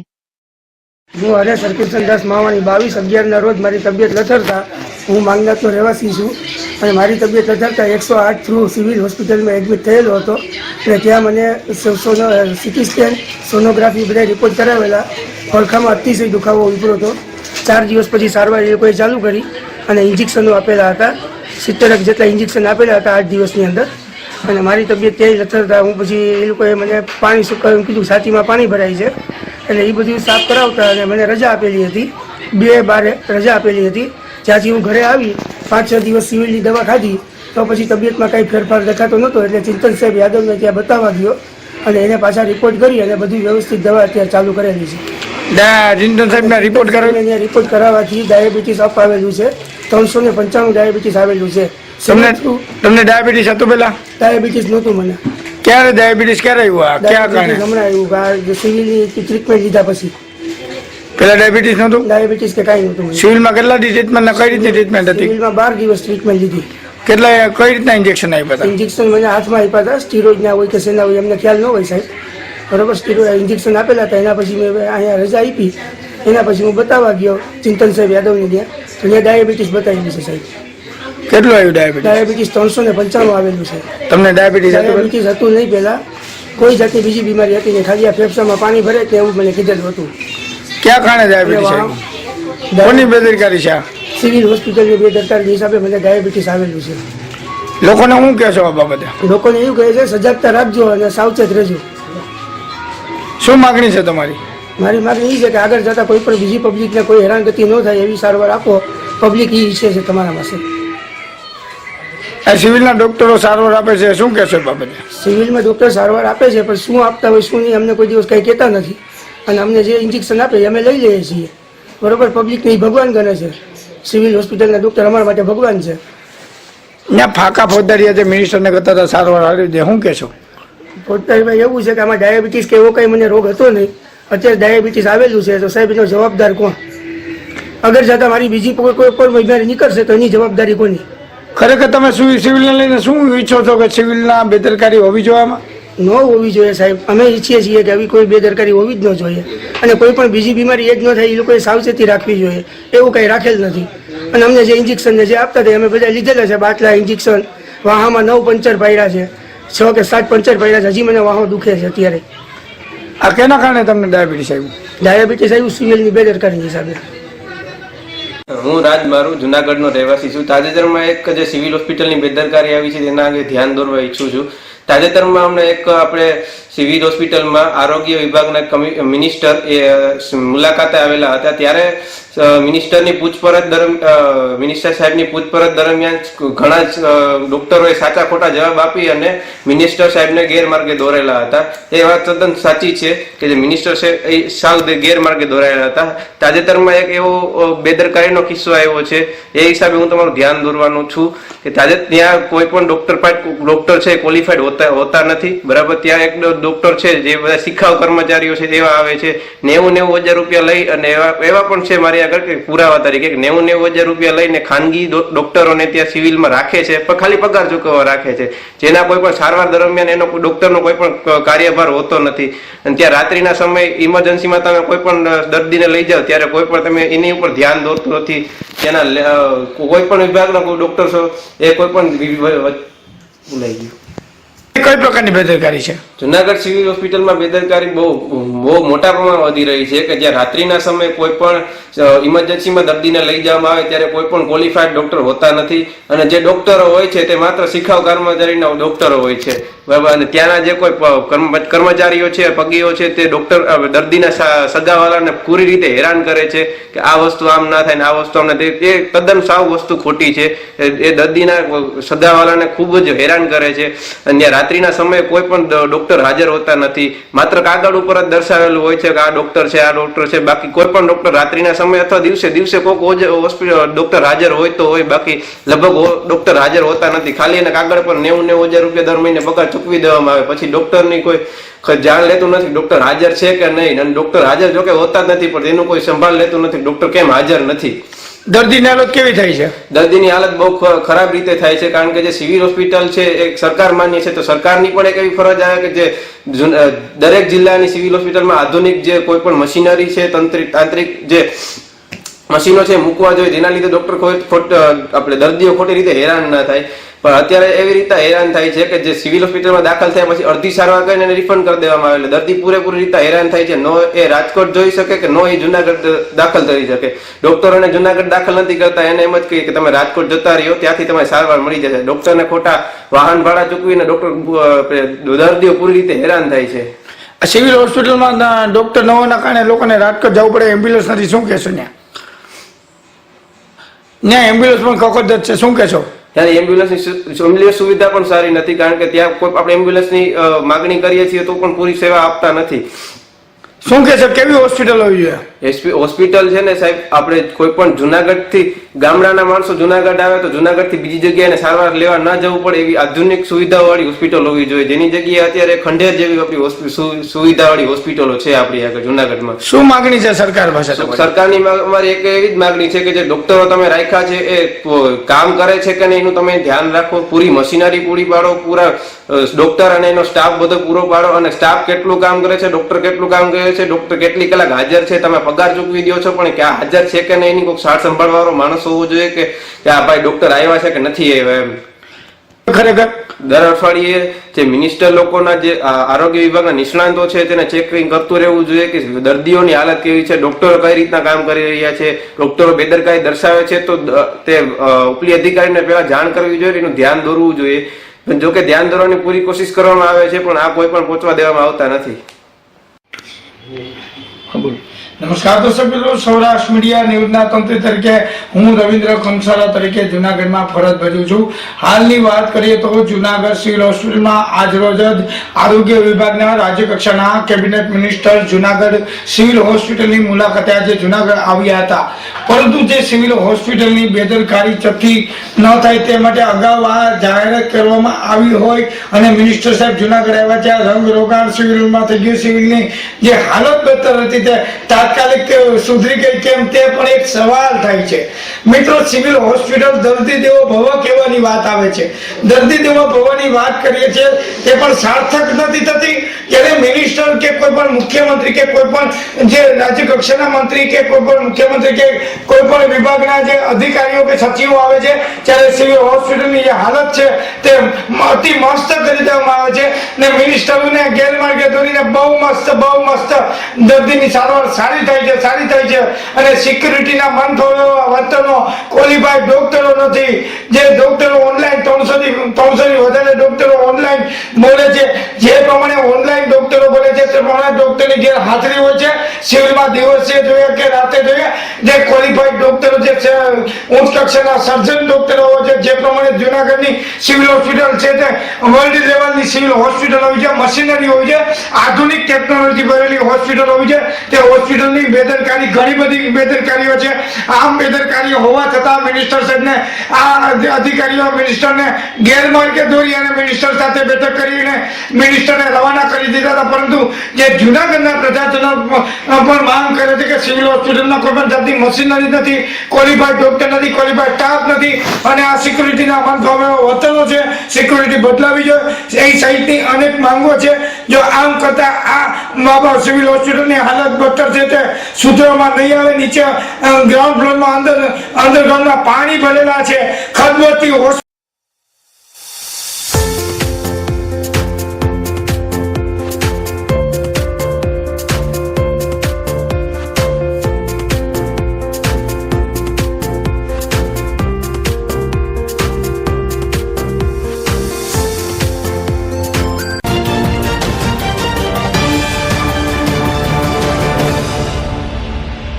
હું હરેશ હરકિશનદાસ માવાણી 22/11 ના રોજ મારી તબિયત લથડતા, હું માંગનાથનો રહેવાસી છું અને મારી તબિયત લથડતા 108 થ્રુ સિવિલ હોસ્પિટલમાં એડમિટ થયેલો હતો. અને ત્યાં મને સિટી સ્કેન, સોનોગ્રાફી બધા રિપોર્ટ કરાવેલા. પડખામાં અતિશય દુખાવો ઉપડ્યો હતો. 4 દિવસ પછી સારવાર એ લોકોએ ચાલુ કરી અને ઇન્જેક્શનો આપેલા હતા. 70 જેટલા ઇન્જેક્શન આપેલા હતા 8 દિવસની અંદર. અને મારી તબિયત ત્યાં લથડતા હું પછી એ લોકોએ મને પાણી સુકાયું કીધું, છાતીમાં પાણી ભરાય છે એટલે એ બધું સાફ કરાવતા અને મને રજા આપેલી હતી. 2/12 રજા આપેલી હતી. જ્યાંથી હું ઘરે આવી 5-6 દિવસ સિવિલની દવા ખાધી તો પછી તબિયતમાં કાંઈ ફેરફાર દેખાતો નહોતો. એટલે ચિંતન સાહેબ યાદવને ત્યાં બતાવવા ગયો અને એને પાછા રિપોર્ટ કરી અને બધી વ્યવસ્થિત દવા અત્યારે ચાલુ કરેલી છે. ચિંતન સાહેબના રિપોર્ટ કરાવી રિપોર્ટ કરાવવાથી ડાયાબિટીસ અપ આવેલું છે. 395 ડાયાબિટીસ આવેલું છે. તમને ડાયાબિટીસ હતું પેલા? ડાયાબિટીસ નહોતું મને. ક્યારે ડાયાબિટીસ ક્યારે આવ્યું? ક્યાં કારણે? હમણાં આવ્યું સિવિલની ટ્રીટમેન્ટ લીધા પછી. પેલા ડાયાબિટીસ નહોતું? ડાયાબિટીસ કે કાંઈ નહોતું. સિવિલમાં કેટલા ટ્રીટમેન્ટ, કઈ રીતની ટ્રીટમેન્ટ હતી? સિવિલમાં 12 દિવસ ટ્રીટમેન્ટ લીધી. કેટલા, કઈ રીતના ઇન્જેક્શન આપ્યા હતા? ઇન્જેક્શન મને હાથમાં આપ્યા હતા. સ્ટીરોઇડના હોય કે શેના હોય એમને ખ્યાલ ન હોય સાહેબ, બરોબર. સ્ટીરોઇડ ઇન્જેક્શન આપેલા હતા. એના પછી મેં અહીંયા રજા આપી. એના પછી હું બતાવવા ગયો ચિંતન સાહેબ યાદવને ત્યાં, તો ત્યાં ડાયાબિટીસ બતાવેલી છે સાહેબ. કેટલું આવ્યું ડાયાબિટીસ? ડાયાબિટીસ 395 આવેલું છે. તમને ડાયાબિટીસ હતું નહીં પહેલા, કોઈ જાતની બીજી બીમારી હતી નહીં, ખાલી આ ફેફસામાં પાણી ભરે કે એવું મને કીધેલું હતું. ક્યાં કારણે ડાયાબિટીસ? કોની બેદરકારી છે? સિવિલ હોસ્પિટલની બેદરકારી હિસાબે મને ડાયાબિટીસ આવેલું છે. લોકોને શું કહેશો આ બાબતે? લોકોને એવું કહે છે સજાગતા રાખજો અને સાવચેત રહેજો. શું માગણી છે તમારી? મારી માગણી એ છે કે આગળ જતા કોઈ પણ બીજી પબ્લિકને કોઈ હેરાનગતિ ન થાય એવી સારવાર આપો. પબ્લિક એ ઈચ્છે છે તમારા પાસે. સિવિલના ડોક્ટરો સારવાર આપે છે, શું કહેશો બાબતે? સિવિલમાં ડોક્ટર સારવાર આપે છે પણ શું આપતા હોય શું નહીં અમને કોઈ દિવસ કંઈ કહેતા નથી. અને અમને જે ઇન્જેક્શન આપે અમે લઈ લઈએ છીએ, બરોબર. પબ્લિકને ભગવાન ગણે છે. સિવિલ હોસ્પિટલના ડોક્ટર અમારા માટે ભગવાન છે. ત્યાં ફાંકા ફોજદારી આજે મિનિસ્ટરને કરતા હતા સારવાર આવી દે, શું કહેશો? પોતાભાઈ એવું છે કે આમાં ડાયાબિટીસ કે એવો કંઈ મને રોગ હતો નહીં, અત્યારે ડાયાબિટીસ આવેલું છે, તો સાહેબ એનો જવાબદાર કોણ? અગર જતાં મારી બીજી કોઈ પણ બીમારી નીકળશે તો એની જવાબદારી કોની? ખરેખર તમે સિવિલને લઈને શું ઈચ્છો છો કે સિવિલના બેદરકારી હોવી જોઈએ આમાં? ન હોવી જોઈએ સાહેબ. અમે ઈચ્છીએ છીએ કે આવી કોઈ બેદરકારી હોવી જ ન જોઈએ, અને કોઈ પણ બીજી બીમારી એ જ ન થાય એ લોકોએ સાવચેતી રાખવી જોઈએ. એવું કંઈ રાખેલ નથી. અને અમને જે ઇન્જેક્શન જે આપતા હતા અમે બધા લીધેલા છે, બાટલા ઇન્જેક્શન. વાહામાં 9 પંચર પાડ્યા છે, 6 કે 7 પંચર પાડ્યા છે. હજી મને વાહો દુખે છે અત્યારે. આ કેના કારણે તમને ડાયાબિટીસ આવ્યું? ડાયાબિટીસ આવ્યું સિવિલની બેદરકારી હિસાબે. હું રાજ મારું જુનાગઢનો રહેવાસી છું. તાજેતરમાં એક જે સિવિલ હોસ્પિટલની બેદરકારી આવી છે તેના અંગે ધ્યાન દોરવા ઈચ્છું છું. તાજેતરમાં અમને એક આપણે સિવિલ હોસ્પિટલમાં આરોગ્ય વિભાગના મિનિસ્ટર એ મુલાકાતે આવેલા હતા. ત્યારે મિનિસ્ટરની પૂછપરછ મિનિસ્ટર સાહેબની પૂછપરછ દરમિયાન ઘણા જ ડોક્ટરોએ સાચા ખોટા જવાબ આપી અને મિનિસ્ટર સાહેબને ગેરમાર્ગે દોરેલા હતા. એ વાત તદ્દન સાચી છે કે જે મિનિસ્ટર સાહેબ એ સાવ ગેરમાર્ગે દોરાયેલા હતા. તાજેતરમાં એક એવો બેદરકારીનો કિસ્સો આવ્યો છે, એ હિસાબે હું તમારું ધ્યાન દોરવાનું છું કે ત્યાં કોઈ પણ ડોક્ટર છે ક્વોલિફાઈડ હોતા નથી, બરાબર. ત્યાં એક ડોક્ટર છે જે બધા શિખાઉ કર્મચારીઓ છે એવા આવે છે, 90,000 રૂપિયા લઈ, અને એવા પણ છે મારી આગળ કે પુરાવા તરીકે 90,000 રૂપિયા લઈને ખાનગી ડોક્ટરોને ત્યાં સિવિલમાં રાખે છે, પણ ખાલી પગાર ચૂકવવા રાખે છે, જેના કોઈ પણ સારવાર દરમિયાન એનો ડોક્ટરનો કોઈ પણ કાર્યભાર હોતો નથી. અને ત્યાં રાત્રિના સમય ઇમરજન્સીમાં તમે કોઈ પણ દર્દીને લઈ જાઓ ત્યારે કોઈ પણ તમે એની ઉપર ધ્યાન દોરતું નથી. તેના કોઈ પણ વિભાગના કોઈ ડોક્ટર છો એ કોઈ પણ ભૂલાઈ ગયું. કઈ પ્રકારની બેદરકારી છે? જુનાગઢ સિવિલ હોસ્પિટલમાં બેદરકારી બહુ મોટા પ્રમાણમાં વધી રહી છે કે જ્યાં રાત્રિના સમયે કોઈ પણ ઇમરજન્સીમાં દર્દીને લઈ જવામાં આવે ત્યારે કોઈ પણ ક્વોલિફાઈડ ડોક્ટર હોતા નથી, અને જે ડોક્ટરો હોય છે તે માત્ર શિખાઉ કર્મચારીના ડોક્ટરો હોય છે, બરાબર. અને ત્યાંના જે કોઈ કર્મચારીઓ છે, પગીઓ છે, તે ડોક્ટર દર્દીના સગાવાલાને પૂરી રીતે હેરાન કરે છે કે આ વસ્તુ આમ ના થાય ને આ વસ્તુ આમ ના થાય. એ તદ્દન સાવ વસ્તુ ખોટી છે. એ દર્દીના સગાવાલાને ખૂબ જ હેરાન કરે છે. અને રાત્રિના સમયે કોઈ પણ ડોક્ટર હાજર હોતા નથી, માત્ર કાગળ ઉપર જ દર્શાવેલું હોય છે કે આ ડોક્ટર છે, આ ડોક્ટર છે. બાકી કોઈ પણ ડોક્ટર રાત્રિના સમય અથવા દિવસે કોઈક હોસ્પિટલ ડોક્ટર હાજર હોય તો હોય, બાકી લગભગ ડોક્ટર હાજર હોતા નથી. ખાલી એને કાગળ પર 90,000 રૂપિયા દર મહિને પગાર ચૂકવી દેવામાં આવે, પછી ડોક્ટરની કોઈ જાણ લેતું નથી ડોક્ટર હાજર છે કે નહીં. અને ડોક્ટર હાજર જોકે હોતા જ નથી, પણ એનું કોઈ સંભાળ લેતું નથી ડોક્ટર કેમ હાજર નથી. દર્દીની હાલત કેવી થાય છે? દર્દીની હાલત બહુ ખરાબ રીતે થાય છે, કારણ કે જે સિવિલ હોસ્પિટલ છે એ સરકાર માન્ય છે, તો સરકારની પણ એક એવી ફરજ આવે કે જે દરેક જિલ્લાની સિવિલ હોસ્પિટલમાં આધુનિક જે કોઈ પણ મશીનરી છે, તાંત્રિક જે મશીનો છે મૂકવા જોઈએ, જેના લીધે ડોક્ટર આપણે દર્દીઓ ખોટી રીતે હેરાન ના થાય. પણ અત્યારે એવી રીતે હેરાન થાય છે કે જે સિવિલ હોસ્પિટલમાં દાખલ થયા પછી અડધી સારવાર કરીને એને રિફંડ કરી દેવામાં આવે, એટલે દર્દી પૂરેપૂરી રીતે હેરાન થાય છે. નો એ રાજકોટ જોઈ શકે કે નો એ જુનાગઢ દાખલ થઈ શકે. ડોક્ટરોને જુનાગઢ દાખલ નથી કરતા, એને એમ જ કહીએ કે તમે રાજકોટ જતા રહ્યો, ત્યાંથી તમારે સારવાર મળી જશે. ડોક્ટરને ખોટા વાહન ભાડા ચૂકવીને દર્દીઓ પૂરી રીતે હેરાન થાય છે. સિવિલ હોસ્પિટલમાં ડોક્ટર ન હોવાના કારણે લોકોને રાજકોટ જવું પડે, એમ્બ્યુલન્સ નથી, શું કહેશો? ત્યાં એમ્બ્યુલન્સ પણ કકડત છે, શું કહેશો? ત્યારે એમ્બ્યુલન્સની સુવિધા પણ સારી નથી, કારણ કે ત્યાં કોઈ આપણે એમ્બ્યુલન્સની માગણી કરીએ છીએ તો પણ પૂરી સેવા આપતા નથી. શું કહેશો, કેવી હોસ્પિટલ હોવી જોઈએ? હોસ્પિટલ છે ને સાહેબ, આપણે કોઈ પણ જુનાગઢ થી ગામડાના માણસો જુનાગઢ આવે તો જુનાગઢ થી બીજી જગ્યાએ સારવાર લેવા ના જવું પડે એવી આધુનિક સુવિધા વાળી હોસ્પિટલ હોવી જોઈએ, જેની જગ્યાએ અત્યારે ખંડેર જેવી આપણી સુવિધા વાળી હોસ્પિટલો છે આપણી આગળ જુનાગઢમાં. શું માગણી છે સરકાર પાસે? સરકારની અમારી એક એવી જ માગણી છે કે જે ડોક્ટરો તમે રાખ્યા છે એ કામ કરે છે કે નહીં એનું તમે ધ્યાન રાખો, પૂરી મશીનરી પૂરી પાડો, પૂરા ડોક્ટર અને એનો સ્ટાફ બધો પૂરો પાડો, અને સ્ટાફ કેટલું કામ કરે છે, ડોક્ટર કેટલું કામ કરે છે, ડોક્ટર કેટલી કલાક હાજર છે, તમે પગાર ચૂકવી દો છો, પણ ક્યાં હાજર છે કે નહીં એની કોઈ સાર સંભાળ વાળો માણસ હોવો જોઈએ કે આ ભાઈ ડોક્ટર આવ્યા છે કે નથી આવ્યા એમ. ખરેખર દર અઠવાડિયે જે મિનિસ્ટર લોકોના જે આરોગ્ય વિભાગના નિષ્ણાંતો છે તેને ચેકિંગ કરતું રહેવું જોઈએ કે દર્દીઓની હાલત કેવી છે, ડોક્ટરો કઈ રીતના કામ કરી રહ્યા છે. ડોક્ટરો બેદરકારી દર્શાવે છે તો તે ઉપલી અધિકારીને પહેલા જાણ કરવી જોઈએ, એનું ધ્યાન દોરવું જોઈએ. જો કે ધ્યાન દોરવાની પૂરી કોશિશ કરવામાં આવે છે, પણ આ કોઈ પણ પહોંચવા દેવામાં આવતા નથી. નમસ્કાર દર્શક મિત્રો, સૌરાષ્ટ્ર મીડિયા ન્યૂઝના તંત્રી તરીકે હું રવિન્દ્ર ખંસારા તરીકે જુનાગઢમાં ફરજ ભજવું છું. હાલની વાત કરીએ તો જુનાગઢ સિવિલ હોસ્પિટલમાં આજરોજ જ આરોગ્ય વિભાગના રાજ્યકક્ષાના કેબિનેટ મિનિસ્ટર જુનાગઢ સિવિલ હોસ્પિટલની મુલાકાતે આજે જુનાગઢ આવ્યા હતા. પરંતુ જે સિવિલ હોસ્પિટલની બેદરકારી ચપટી ન થાય તે માટે અગાઉ આ જાહેરાત કરવામાં આવી હોય અને મિનિસ્ટર સાહેબ જુનાગઢ આવ્યા ત્યાં રંગ રોગાણ સિવિલમાં થઈ ગયું. સિવિલની જે હાલત બદતર હતી તે તાત્કાલિક સુધરી ગઈ કેમ તે પણ એક સવાલ થાય છે. મિત્રો, સિવિલ હોસ્પિટલ દર્દી દેવો ભવ કહેવાની વાત આવે છે. દર્દી દેવો ભવની વાત કરીએ છીએ તે પણ સાર્થક નથી થતી. જ્યારે મિનિસ્ટર કે કોઈ પણ મુખ્યમંત્રી કે કોઈ પણ જે રાજ્ય કક્ષાના મંત્રી કે કોઈ પણ મુખ્યમંત્રી કે કોઈ પણ વિભાગના જે અધિકારીઓ કે સચિવો આવે છે ત્યારે સિવિલ હોસ્પિટલની જે હાલત છે તે અતિ મસ્ત કરી દેવામાં આવે છે ને મિનિસ્ટરોને ગેરમાર્ગે દોરીને બહુ મસ્ત દર્દીની સારવાર સારી થાય છે અને સિક્યુરિટીના મન વર્તનો ક્વોલિફાઈડ ડોક્ટરો નથી. જે ડોક્ટરો ઓનલાઈન 300 થી વધારે ડોક્ટરો ઓનલાઈન બોલે છે. જે પ્રમાણે ઓનલાઈન ડોક્ટરો બોલે છે તે પ્રમાણે ડોક્ટરની ગેરહાજરી હોય છે. સિવિલમાં દિવસે જોઈએ કે રાતે જોઈએ જે ક્વોલિફાઈડ ડોક્ટરો જે ઉચ્ચ કક્ષાના સર્જન ડોક્ટરો હોય છે. જે પ્રમાણે જુનાગઢની સિવિલ હોસ્પિટલ છે તે વર્લ્ડ લેવલની સિવિલ હોસ્પિટલ હોય છે. મશીનરી હોય છે. આધુનિક ટેકનોલોજી ભરેલી હોસ્પિટલ હોય છે. તે હોસ્પિટલની બેદરકારી ઘણી બધી બેદરકારીઓ છે. આમ બેદરકારી હોવા છતાં મિનિસ્ટર સાહેબને આ અધિકારીઓ મિનિસ્ટરને ગેરમાર્ગે દોરી અને મિનિસ્ટર સાથે બેઠક કરીને મિનિસ્ટરને રવાના કરી દીધા હતા. પરંતુ જે જુનાગઢના પ્રજાજનો પણ માંગ કરે છે કે સિવિલ હોસ્પિટલમાં કોઈ પણ જાતની મશીનરી નથી, ક્વોલિફાઈડ ડોક્ટર નથી, ક્વોલિફાઈડ સ્ટાફ નથી અને આ સિક્યુરિટીના વર્તનો છે. સિક્યુરિટી બદલાવી જોઈએ એ સહિતની અનેક માંગો છે. જો આમ કરતા આ સિવિલ હોસ્પિટલની હાલત બદતર છે તે સુધરવામાં નહીં આવે. નીચે ગ્રાઉન્ડ ફ્લોરમાં અંડરગ્રાઉન્ડમાં પાણી ભરેલા છે. ખદબદતી